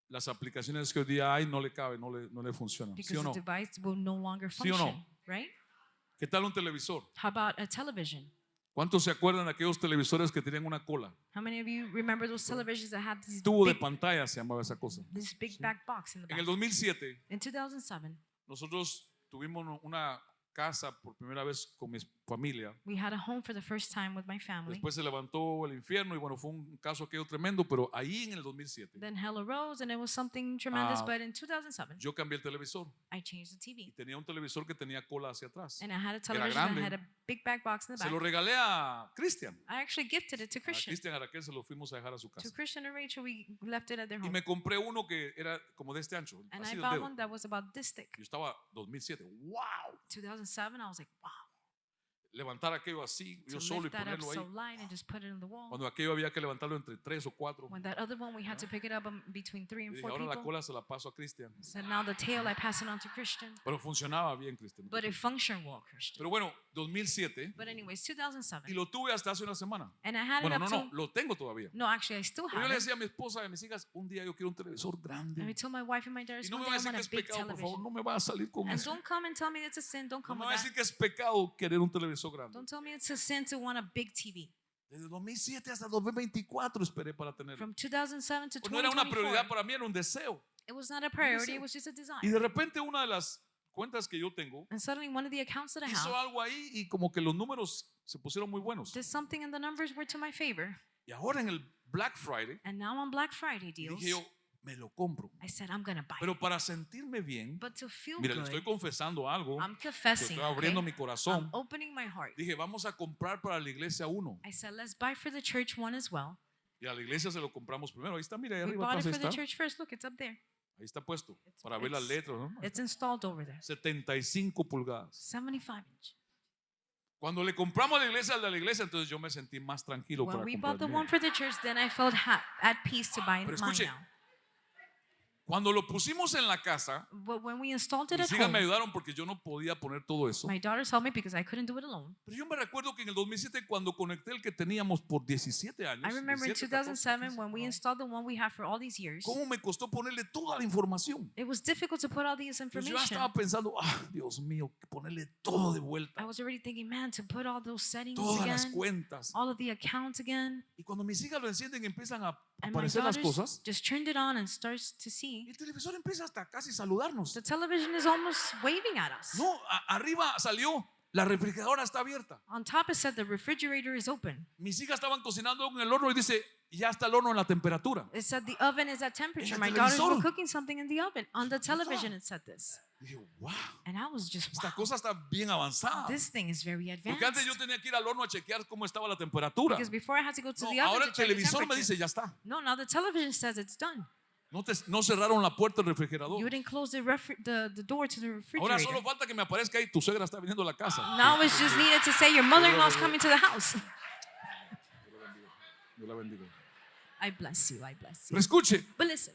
las aplicaciones que hoy día hay, no le cabe, no le funcionan. ¿Sí Because o no? the device will no longer ¿Sí o function, no? right? ¿Qué tal un televisor? How about a television? ¿Cuántos se acuerdan de aquellos televisores que tenían una cola? How many of you remember those televisions that had these Tubo de big, pantalla se llamaba esa cosa. this big back box in the En back? el 2007 In 2007, nosotros tuvimos una casa por primera vez con mi familia. we had a home for the first time with my family. Después se levantó el infierno y bueno, fue un caso aquello tremendo, pero ahí en el 2007 Then hell arose and it was something tremendous, Ah, but in 2007, yo cambié el televisor I changed the y TV. tenía un televisor que tenía cola hacia atrás. And I had a television that grande. had a big back box in the Se lo back. regalé a Cristian. I actually gifted it to A Christian. Cristian Araquel se lo fuimos a dejar a su To casa. Christian and Rachel, we left it at their Y home. me compré uno que era como de este ancho, And así I del bought dedo. one that was about this thick. Yo estaba 2007. ¡Wow! 2007, I was like, wow. levantar aquello así, to yo solo y lift that up ponerlo so ahí. light and just put it in the wall. Cuando aquello había que levantarlo entre 3 o 4. When that other one we had to pick it up between 3 Y and dije, 4 ahora la people. cola se la paso a Cristian. So now the tail I pass it on to Christian. Pero funcionaba bien, Cristian. But it functioned well, Christian. Pero bueno, 2007. But anyways, Y 2007. lo tuve hasta hace una semana. And I had it Bueno, up no, to, lo tengo todavía. no, actually I still Pero yo have le it. decía a mi esposa y a mis hijas, un día yo quiero un televisor And I grande. told my wife and my daughters Y no one me day va a I decir que want a es big pecado, por favor, television. no me va a salir con And eso. don't come and tell me it's a sin. Don't No come me with va a that. decir que es pecado querer un televisor grande. Don't tell me it's a sin to want a big TV. Desde 2007 hasta 2024 esperé para tenerlo. From 2007 to Pues no era una prioridad 2024, para mí, era un deseo. it was not a priority, deseo. it was just a Y desire. de repente una de las cuentas que yo tengo And suddenly one of the accounts that I hizo have algo ahí y como que los números se pusieron muy buenos. did something and the numbers were to my favor. Y ahora en el Black Friday And now on Black Friday deals, dije yo, me lo compro. I said I'm gonna buy it. Pero para sentirme bien, But to feel mira, le estoy good, confesando algo, I'm que confessing, estoy abriendo okay? mi corazón. I'm opening my heart. Dije, vamos a comprar para la iglesia uno. I said let's buy for the church one as well. Y a la iglesia se lo compramos primero. Ahí está, mira, ahí We arriba bought atrás it for the está. church first. Look, it's up there. Ahí está puesto It's- para ver las it's- letras, ¿no? It's installed over there. 75 pulgadas. 75 inch. Cuando le compramos a la iglesia, al de la iglesia, entonces yo me sentí más tranquilo When para we comprar bought the el mío. one for the church, then I felt at peace to buy Pero mine escuche, now. Cuando lo pusimos en la casa, But when we installed it mis at hijas me home, ayudaron porque yo no podía poner todo eso. my daughters helped me because I couldn't do it alone. Pero yo me recuerdo que en el 2007, cuando conecté el que teníamos por 17 años, I remember in 17, 14, 2007 when we 15, installed the one we had for all these years, ¿cómo me costó ponerle toda la información? it was difficult to put all this Pues yo ya information. estaba pensando, Dios mío, ponerle todo de I vuelta, was already thinking, man, to put all those settings todas las again, cuentas. all of the accounts again. Y cuando mis hijas lo encienden y empiezan a And my aparecer las daughters cosas, just turned it on and starts to see. el televisor empieza hasta casi saludarnos. The television is almost waving at us. No, arriba salió, la refrigeradora está abierta. On top it said the refrigerator is open. Mis hijas estaban cocinando en el horno y dice, ya está el horno en la temperatura. It said the oven is at temperature. el My daughters were televisor. cooking something in the oven. On the television it said this. Dije, wow, And I was just, esta wow, cosa está bien avanzada. this thing is very Porque antes yo advanced. tenía que ir al horno a chequear cómo estaba la temperatura. Because before I had to go to No, the oven ahora to el check the televisor me temperature. dice, ya está. No, now the television says it's done. No cerraron la puerta del refrigerador. You didn't close the door to the Ahora refrigerator. solo falta que me aparezca ahí, tu suegra está viniendo a la casa. Now it's just needed to say your mother-in-law's coming to the house. Dios la bendiga. I bless you, I bless Pero you. escuche, But listen,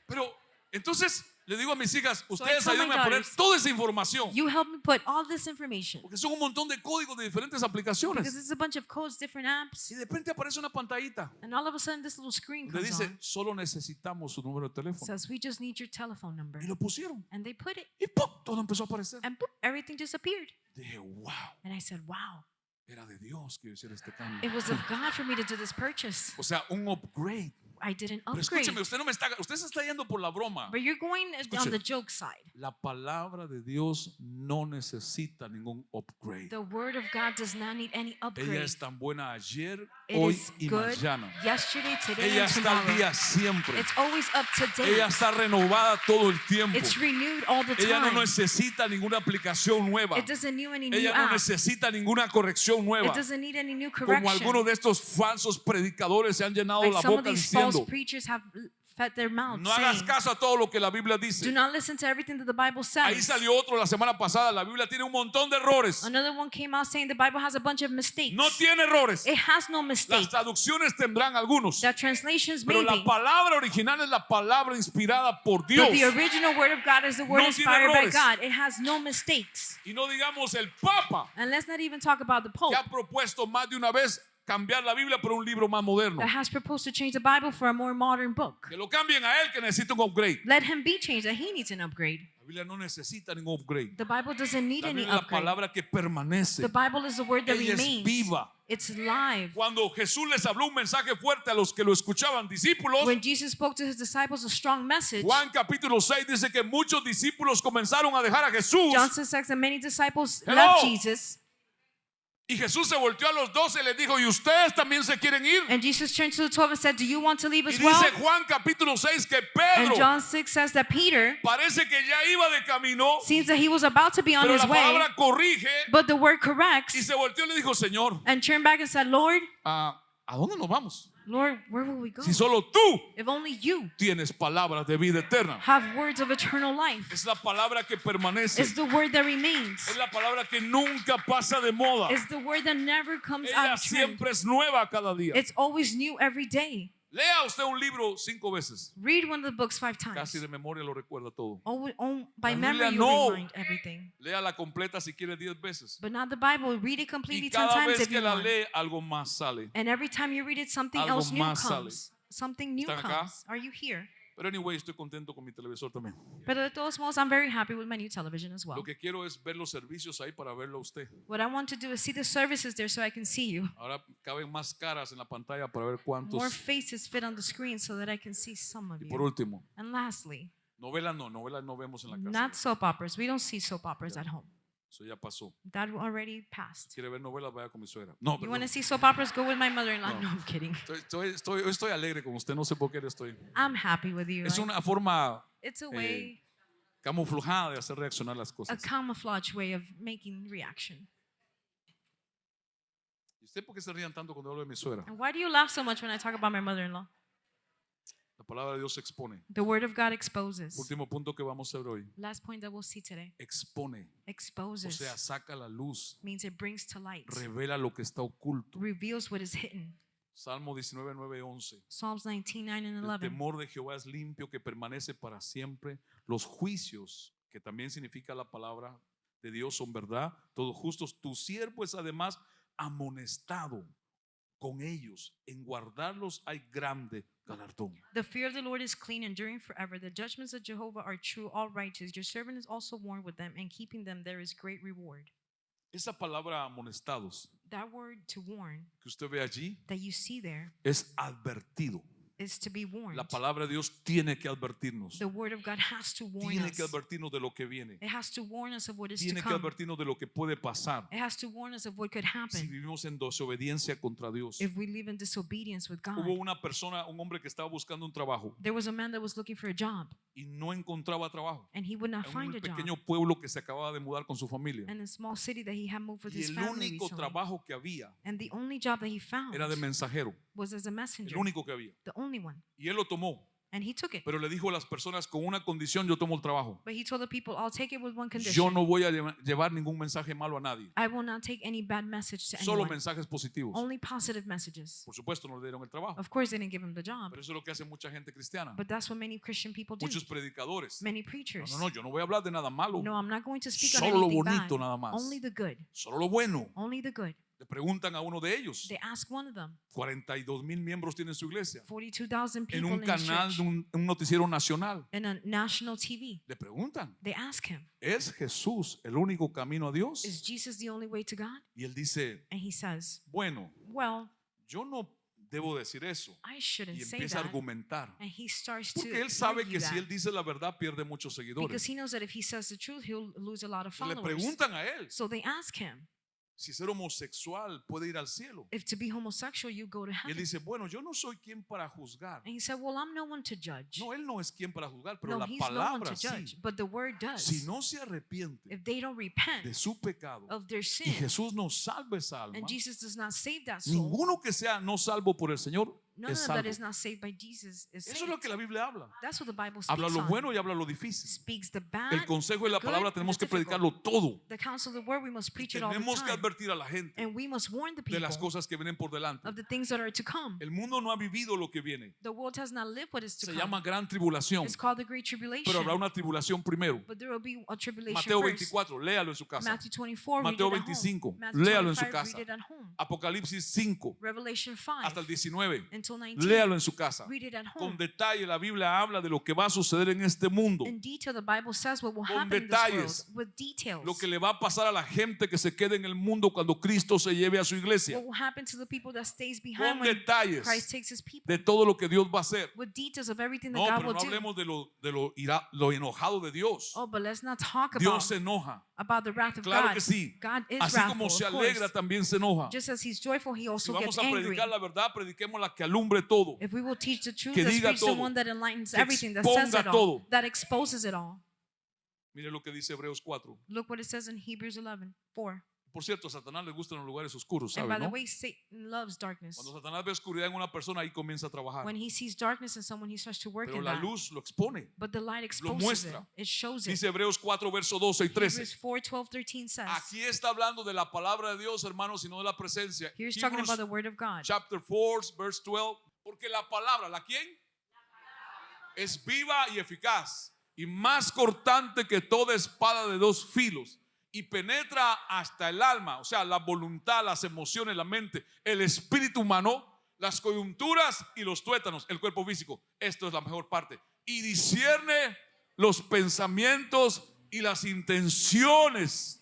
pero entonces le digo a mis hijas, I ustedes tell my ayúdenme a poner daughters, toda esa información. you help me put all this information. Porque son un montón de códigos de diferentes Because aplicaciones. it's a bunch of codes, different apps. Y de repente aparece una pantallita And all of a sudden this little screen le comes dice, on. solo necesitamos su número de teléfono. Says we just need your telephone number. Y lo pusieron. And they put it. Y ¡pum! Todo empezó a aparecer. And boop, everything just appeared. Dije, wow, And I said, wow, era de Dios que yo hiciera este cambio. it was of God for me to do this purchase. O sea, un upgrade. I did an Pero upgrade. escúcheme, usted se está yendo por la broma. But you're going Escuche. on the joke side. La palabra de Dios no necesita ningún upgrade. The word of God does not need any Ella upgrade. es tan buena ayer, It hoy is y good mañana. yesterday, today, Ella and está al tomorrow. día siempre. It's always up to Ella date. está renovada todo el tiempo. It's renewed all the Ella no time. necesita ninguna aplicación nueva. It doesn't need any new Ella no app. necesita ninguna corrección It nueva. doesn't need any new Como correction. algunos de estos falsos predicadores se han llenado Like la some of boca these false diciendo, preachers have fed their mouths no hagas saying, caso a todo lo que la Biblia do dice. not listen to everything that the Bible Ahí says. salió otro la semana pasada. La Biblia tiene un montón de errores. Another one came out saying the Bible has a bunch of mistakes. No tiene errores. It has no Las mistake. traducciones tendrán algunos. The translations Pero la maybe. palabra original es la palabra inspirada por Dios. But the original word of God is the word No tiene inspired by errores. God. It has no mistakes. Y no digamos el Papa, And let's not even talk about the Pope que ha propuesto más de una vez cambiar la Biblia por un libro más moderno. that has proposed to change the Bible for a more modern book. Que lo cambien a él, que necesita un upgrade. Let him be changed, that he needs an upgrade. La Biblia no necesita ningún upgrade. The Bible doesn't need La any Biblia es la upgrade. palabra que permanece. The Bible is the word that Ella es remains. viva. It's live. Cuando Jesús les habló un mensaje fuerte a los que lo escuchaban, discípulos, When Jesus spoke to his disciples a strong message, Juan capítulo 6 dice que muchos discípulos comenzaron a dejar a Jesús. John says that many disciples Hello. left Jesus. Y Jesús se volteó a los 12 y les dijo, ¿y ustedes también se quieren ir? And Jesus turned to the 12 and said, do you want to leave Y as well? dice Juan capítulo 6 que And Pedro John 6 says that Peter parece que ya iba de camino, seems that he was about to be on pero his la way, palabra corrige but the word y corrects se volteó y le dijo, Señor, and turned back and said, Lord, ¿A dónde nos vamos? Lord, where will we go? Si solo tú If only you tienes palabras de vida eterna. have words of eternal life. Es la palabra que permanece. It's the word that remains. Es la palabra que nunca pasa de moda. It's the word that never comes out Ella of trend. siempre es nueva cada día. It's always new every day. Lea usted un libro 5 veces. Read one of the books 5 times. Casi de memoria lo recuerda todo. By La memory, Biblia you no. remind everything. Lea la completa si quiere 10 veces. But not the Bible. Read it completely Y 10 cada times vez if que you la want. lee, algo más sale. And every time you read it, something Algo else new más sale. comes. Something new ¿Están acá? comes. Are you here? Pero anyway, estoy contento con mi televisor también. But de todos modos, I'm very happy with my new television as well. Lo que quiero es ver los servicios ahí para verlo a usted. What I want to do is see the services there so I can see you. Ahora caben más caras en la pantalla para ver More cuántos. faces fit on the screen so that I can see some of Y por you. último, And lastly, novelas no vemos en la casa. not soap operas. We don't see soap operas at home. Eso ya pasó. That already passed. ¿Quiere ver novelas? Vaya con mi suegra. No, You want to perdón. see soap operas? Go with my mother-in-law. No. No, I'm kidding. Hoy estoy alegre con usted, no sé por qué estoy. I'm happy with you. Es una forma It's a way, camuflada de hacer reaccionar las a cosas. camouflage way of making reaction. ¿Y usted por qué se rían tanto cuando hablo de mi suegra? And why do you laugh so much when I talk about my mother-in-law? La palabra de Dios expone. The word of God exposes. Último punto que vamos a ver hoy. Last point that we'll see today. Expone. O Exposes sea, saca la luz. means it brings to light, Revela lo que está oculto. reveals what is hidden. Salmo 19, 9, 11. Psalms 19, 9 and El 11. temor de Jehová es limpio, que permanece para siempre. Los juicios, que también significa la palabra de Dios, son verdad, todos justos. Tu siervo es además amonestado con ellos. En guardarlos hay grande galardón. The fear of the Lord is clean, enduring forever. The judgments of Jehovah are true, all righteous. Your servant is also warned with them, and keeping them there is great reward. Esa palabra amonestados That word to warn que usted ve allí that you see there es advertido. is to be warned. La palabra de Dios tiene que advertirnos. The word of God has to warn Tiene us. que advertirnos de lo que viene. It has to warn us of what is to Tiene que come. advertirnos de lo que puede pasar It has to warn us of what could si happen vivimos en desobediencia contra Dios. if we live in disobedience with God. Hubo una persona, un hombre que estaba buscando un trabajo There was a man that was looking for a job, y no encontraba trabajo. and he would not En find un a job pequeño pueblo que se acababa de mudar con su familia. in a small city that he had moved with Y his el family único recently. trabajo que había And the only job that he found era de mensajero. was as a messenger, El único que había. the only one. Y él lo tomó, And he took it. pero le dijo a las personas, con una condición: yo tomo el trabajo. But he told the people, I'll take it with one Yo condition. no voy a llevar ningún mensaje malo a nadie. I will not take any bad message to Solo anyone. mensajes positivos. Only positive messages. Por supuesto, no le dieron el trabajo. Of course, they didn't give him the job. Pero eso es lo que hace mucha gente cristiana. But that's what many Christian people do. Muchos predicadores. Many No, preachers. no, no, yo no voy a hablar de nada malo. No, I'm not going to speak on Solo lo anything bonito bad. nada más. Only the good. Solo lo bueno. Only the good. Le preguntan a uno de ellos. They ask one of them. 42,000 miembros tiene su iglesia. 42,000 En people un in his canal church. de un noticiero nacional. In a national TV. Le preguntan, They ask him, ¿es Jesús el único camino a Dios? is Jesus the only way to God? Y él dice, And he says, bueno, well, yo no debo decir eso. I shouldn't Y say empieza a that. argumentar. And he starts to Porque él sabe argue que si that. él dice la verdad pierde muchos Because seguidores. he knows that if he says the truth, he'll lose a lot of Le followers. preguntan a él So they ask him, si ser homosexual puede ir al cielo. if to be homosexual, you go to Y él heaven. dice, bueno, yo no soy quien para juzgar. And he said, well, I'm no one to judge. No, él no es quien para juzgar, pero No, la he's no one to palabra judge. sí. But the word does. Si no se arrepiente If they don't repent de su pecado of their y sin, Jesús no salva esa alma, and Jesus does not save that soul, ninguno que sea no salvo por el Señor none es of that salvo. is not saved by Jesus is Eso es saved. lo que la Biblia habla. That's what the Bible Habla speaks lo on. bueno y habla lo difícil. Speaks the bad, El consejo y la good, palabra and tenemos the que difficult. predicarlo todo. The counsel of the word, we must preach it all the Tenemos que time. advertir a la gente And we must warn the de las people cosas que vienen por delante. of the things that are to come. El mundo no ha vivido lo que viene. The world has not lived what is to Se come. llama gran tribulación, It's called the Great Tribulation. pero habrá una tribulación primero. But there will be a tribulation Mateo first. 24, léalo en su casa. Matthew 24, Mateo read it at 25, home. Matthew léalo en su 25, casa. read it at home. Apocalipsis 5 Revelation 5 hasta el 19, until 19, léalo en su casa. read it at Con home. detalle la Biblia habla de lo que va a suceder en este mundo, In detail, the Bible says what will Con happen in this detalles. world with details. lo que le va a pasar a la gente que se quede en el mundo cuando Cristo se lleve a su iglesia, What will happen to the people that stays behind con when detalles Christ takes his people. de todo lo que Dios va a hacer. With details of everything that No, God pero will no do. hablemos de lo enojado de Dios. Oh, but let's not talk Dios se enoja, about the wrath of claro God. que sí. God is Así wrathful, como se of course. alegra, también se enoja. Just as he's joyful, he Si also vamos gets a angry. predicar la verdad, prediquemos la que alumbre todo. If we will teach the truth, Que let's diga preach the todo. one that enlightens Que everything, that says exponga it all, todo. that exposes it all. Mire lo que dice Hebreos 4. Look what it says in Hebrews 11:4. Por cierto, a Satanás le gustan los lugares oscuros, And ¿sabe, by the no? way, Satan loves darkness. Cuando Satanás ve oscuridad en una persona, ahí comienza a trabajar. When he sees darkness in someone, he starts to work Pero in la that. luz lo expone. But the light Lo exposes it. muestra. It shows it. Dice Hebreos 4, verso 12 y 13. Hebrews 4, 12, 13 says. Aquí está hablando de la palabra de Dios, hermanos, y no de la presencia. Here's talking Hebrews about the word of God. chapter 4, verse 12. Porque la palabra, ¿la quién? Es viva y eficaz y más cortante que toda espada de dos filos y penetra hasta el alma, o sea, la voluntad, las emociones, la mente, el espíritu humano, las coyunturas y los tuétanos, el cuerpo físico. Esto es la mejor parte. Y discierne los pensamientos y las intenciones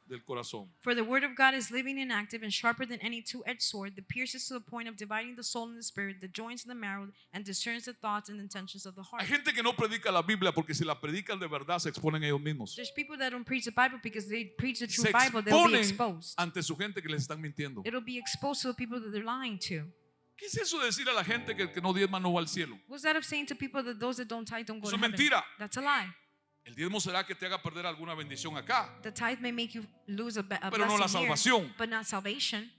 del corazón. For the word of God is living and active and sharper than any two-edged sword that pierces to the point of dividing the soul and the spirit, the joints and the marrow, and discerns the thoughts and intentions of the heart. Hay gente que no predica la Biblia porque si la predican de verdad se exponen ellos mismos. There's people that don't preach the Bible because they preach the true Se Bible, they'll be exponen exposed. ante su gente que les están mintiendo. It'll be exposed to the people that they're lying to. ¿Qué es eso de decir a la gente que el que no diezma no va al cielo? What's that of saying to people that those that don't tithe don't go Eso to es heaven? mentira. That's a lie. El diezmo será que te haga perder alguna bendición acá, The tithe may make you lose a pero no la blessing here, salvación. but not salvation.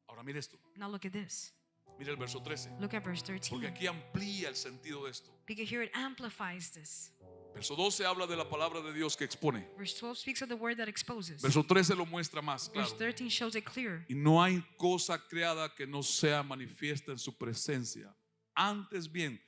Ahora mire esto, Now look at this. mire el verso 13, Look at verse porque 13. aquí amplía el sentido de esto. Because here it amplifies this. Verso 12 habla de la palabra de Dios que expone. Verse 12 speaks of the word that exposes. Verso 13 lo muestra más claro. Verse 13 shows it clear. Y no hay cosa creada que no sea manifiesta en su presencia. Antes bien,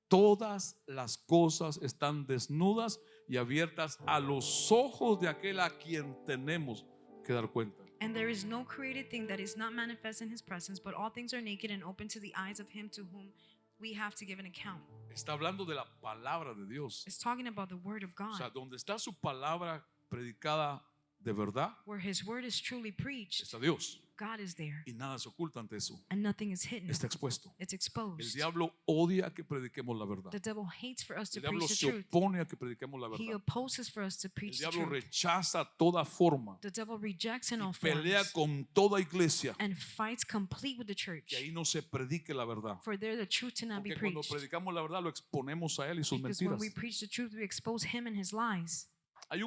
todas las cosas están desnudas y abiertas a los ojos de aquel a quien tenemos que dar cuenta. And there is no created thing that is not manifest in his presence, but all things are naked and open to the eyes of him to whom we have to give an account. Está hablando de la palabra de Dios. It's talking about the word of O sea, God. donde está su palabra predicada de verdad, Where his word is truly preached, está Dios. God is there. Y nada se oculta ante eso. And nothing is hidden. Está expuesto. It's El exposed. diablo odia que prediquemos la verdad. The devil hates for us to El diablo preach the se truth. opone a que prediquemos la He verdad. opposes for us to El preach the diablo truth. rechaza toda forma The devil rejects in y all pelea forms con toda iglesia and fights complete with the church. que ahí no se predique la verdad. For there the truth to not be Porque cuando preached. predicamos la verdad lo exponemos a él y sus Because when mentiras. we preach the truth, we expose him and his lies. Hay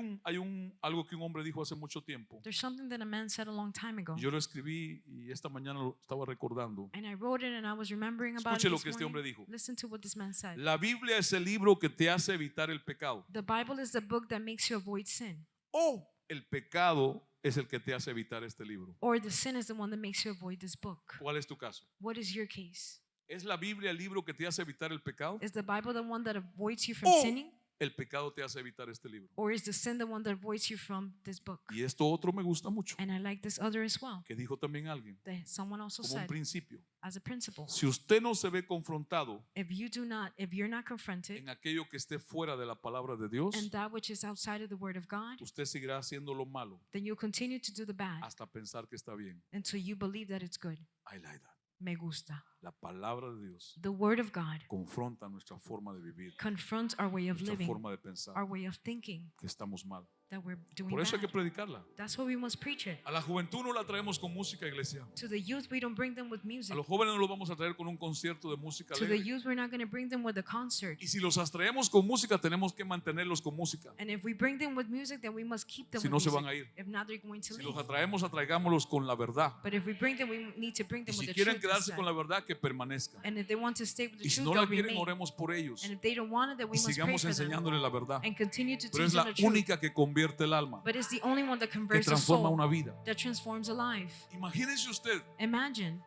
algo que un hombre dijo hace mucho tiempo. There's something that a man said a long time ago. Yo lo escribí y esta mañana lo estaba recordando. And I wrote it and I was remembering about Escuche it lo this que este hombre morning. dijo. Listen to what this man said. La Biblia es el libro que te hace evitar el pecado. The Bible is the book that makes you avoid sin. O el pecado es el que te hace evitar este libro. Or the sin is the one that makes you avoid this book. ¿Cuál es tu caso? What is your case? ¿Es la Biblia el libro que te hace evitar el pecado? Is the Bible the one that avoids you from Oh. sinning? El pecado te hace evitar este libro. Or is the sin the one that avoids you from this book? Y esto otro me gusta mucho, And I like this other as well. que dijo también alguien, That someone also como un said principio. as a principle. Si usted no se ve confrontado If you're not confronted en aquello que esté fuera de la palabra de Dios, and that which is outside of the word of God, usted seguirá haciendo lo malo then you'll continue to do the bad hasta pensar que está bien. until you believe that it's good. I like that. Me gusta. La palabra de Dios The word of God confronta nuestra forma de vivir, confronts our way of nuestra living, forma de pensar, our way of thinking, que estamos mal. that we're doing Por eso hay que bad. predicarla. That's why we must preach it. A la juventud no la traemos con música, iglesia. To the youth, we don't bring them with A music. los jóvenes no los vamos a traer con un concierto de música To the alegre. youth, we're not going to bring them with a concert. Y si los traemos con música, tenemos que mantenerlos con música. And if we bring them with music, then we must keep them Si with no, se music. van a ir. If not, they're going to Si leave. los atraemos, atraigámoslos con la verdad. But if we bring them, we need to bring Y them si with the quieren truth quedarse instead. con la verdad, que permanezcan. And if they want to stay with the Y si truth, no la they'll quieren, remain. oremos por ellos. And if they don't want it, then we Y must pray sigamos for them enseñándoles la verdad. and continue to Pero teach es them la the truth. única que convierte el alma, But it's the only one that que converts a transforma soul, una vida. that transforms a life. Imagínense usted, Imagine,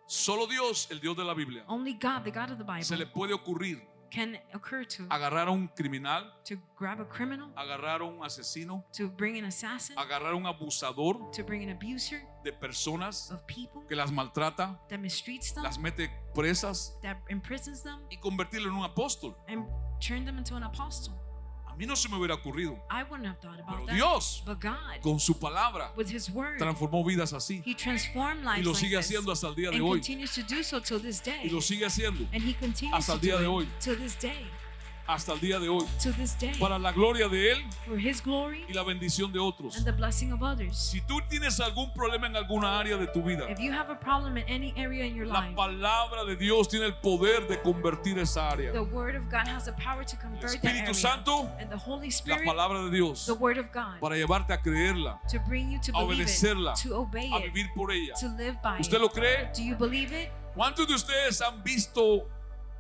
solo Dios, el Dios de la Biblia, only God, the God of the se le Bible, puede ocurrir can occur to agarrar a un criminal, grab a criminal, agarrar a un asesino, to bring an assassin, agarrar a un abusador to bring an abuser de personas of people que las maltrata, that mistreats them, las mete presas that imprisons them, y convertirlo en un apóstol. and turn them into an apostle. A mí no se me hubiera ocurrido, I wouldn't have thought pero about that. Dios, But God, con su palabra, with His word, transformó vidas así He transformed y lives lo like sigue this, haciendo hasta el día de and hoy continues to do so till this y day. lo sigue haciendo. And He continues hasta to el día do de it hoy. till this day. hasta el día de hoy, to this day, para la gloria de Él for His glory y la bendición de otros. and the blessing of others. Si tú tienes algún problema en alguna área de tu vida, If you have a problem in any area in your la life, palabra de Dios tiene el poder de convertir esa área. the Word of God has the power to El convert that Espíritu area. Santo, And the Holy la Spirit, palabra de Dios, the Word of God, para llevarte a creerla, to bring you to a believe obedecerla, it, to obey a it, vivir por ella. to live by ¿Usted it. lo cree? Do you believe it? ¿Cuántos de ustedes han visto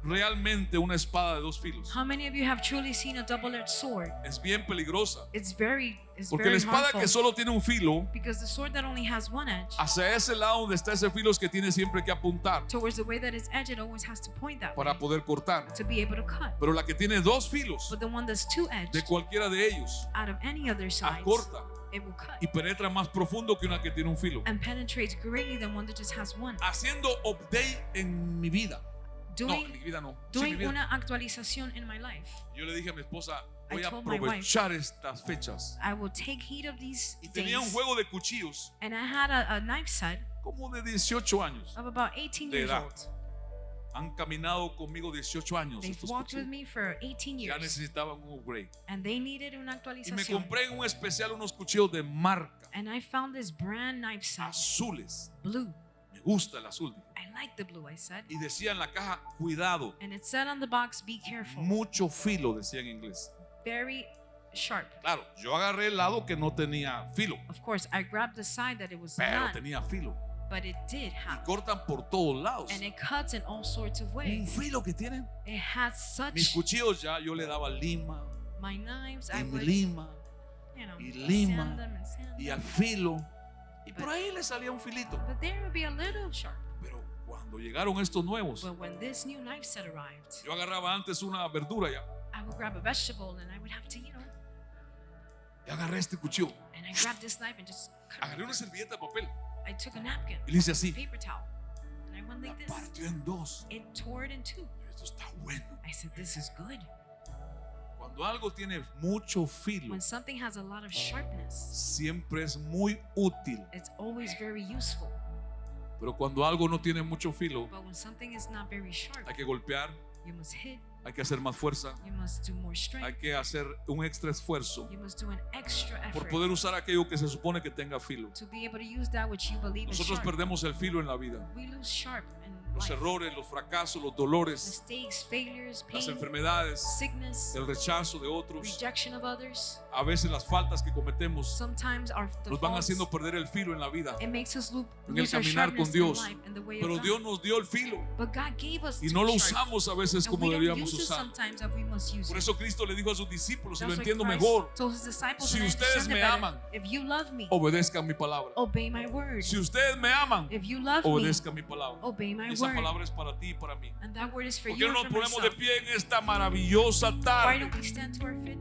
realmente una espada de dos filos? How many of you have truly seen a double-edged sword? Es bien peligrosa, It's very porque la espada harmful, que solo tiene un filo, because the sword that only has one edge, hacia ese lado donde está ese filo es que tiene siempre que apuntar towards the way that it's edged, it always has to point that para way poder cortar. to be able to cut. Pero la que tiene dos filos, But the one that's two-edged, de cualquiera de ellos, out of any other sides, acorta it will cut y penetra más profundo que una que tiene un filo. and penetrates greatly than one that just has one. Haciendo update en mi vida. No, en mi Doing, vida no. Sí, mi doing vida. una actualización in my life. Yo le dije a mi esposa, I voy a told my wife, aprovechar estas fechas. I will take heed of these Y tenía un days. juego de cuchillos And I had a knife set como de 18 años. of about 18 De years edad. old. Han caminado conmigo 18 años They've estos walked with cuchillos. me for 18 Ya years. necesitaban un upgrade. And they needed una Y me actualización. compré en un especial unos cuchillos de marca, And I found this brand knife set, azules. blue. Me gusta el azul. I like the blue, I said. Y decía en la caja, cuidado. And it said on the box, be careful. Mucho filo, decía en inglés. Very sharp. Claro, yo agarré el lado que no tenía filo, Of course, I grabbed the side that it was pero not, tenía filo. but it did Y have. cortan por todos lados. And it cuts in all sorts of Un ways. filo que tienen. It has Mis such, cuchillos ya yo le daba lima my knives, y I mi would, lima you know, y lima, sand them and sand y them. al filo. Y por ahí le salía un filito. But there would be a little sharp. Pero cuando llegaron estos nuevos, But when this new knife set arrived, yo agarraba antes una verdura ya. I would grab a vegetable and I would have to, Y agarré este cuchillo. and I grabbed this knife and just cut Agarré una servilleta de papel I took a napkin, y le hice así. paper towel, and I went La like this. partió en dos. It tore it in two. Esto está bueno. I said, this is good. Cuando algo tiene mucho filo, When something has a lot of sharpness, siempre es muy útil. it's always very useful. Pero cuando algo no tiene mucho filo, But when something is not very sharp, hay que golpear, you must hit, hay que hacer más fuerza, you must do more hay strength, que hacer un extra esfuerzo you must do an extra por effort poder usar aquello que se supone que tenga filo. to be able to use that which you believe is Nosotros sharp. perdemos el filo en la vida. We lose sharp in Los life. errores, los fracasos, los dolores, Mistakes, failures, las pain, enfermedades, sickness, el rechazo de otros, rejection of others. a veces las faltas que cometemos Sometimes the nos van faults, haciendo perder el filo en la vida. it makes us En el lose our caminar con sharpness Dios. in life and the way Pero of Dios God. nos dio el filo But God gave us y to no lo be sharp, usamos a veces and como we don't deberíamos use it usar. sometimes as we must use Por it. eso Cristo le dijo a sus discípulos, y lo That's why entiendo Christ mejor, told his disciples, si and I ustedes understand me it better, aman, if you love me, obedezcan mi palabra. obey my word. Si ustedes me aman, If you love me, obedezcan mi palabra. obey my Y esa word. palabra es para ti y para mí. And that word is for ¿Por you qué no and nos for ponemos de myself. pie en esta maravillosa Why tarde? don't we stand to our feet?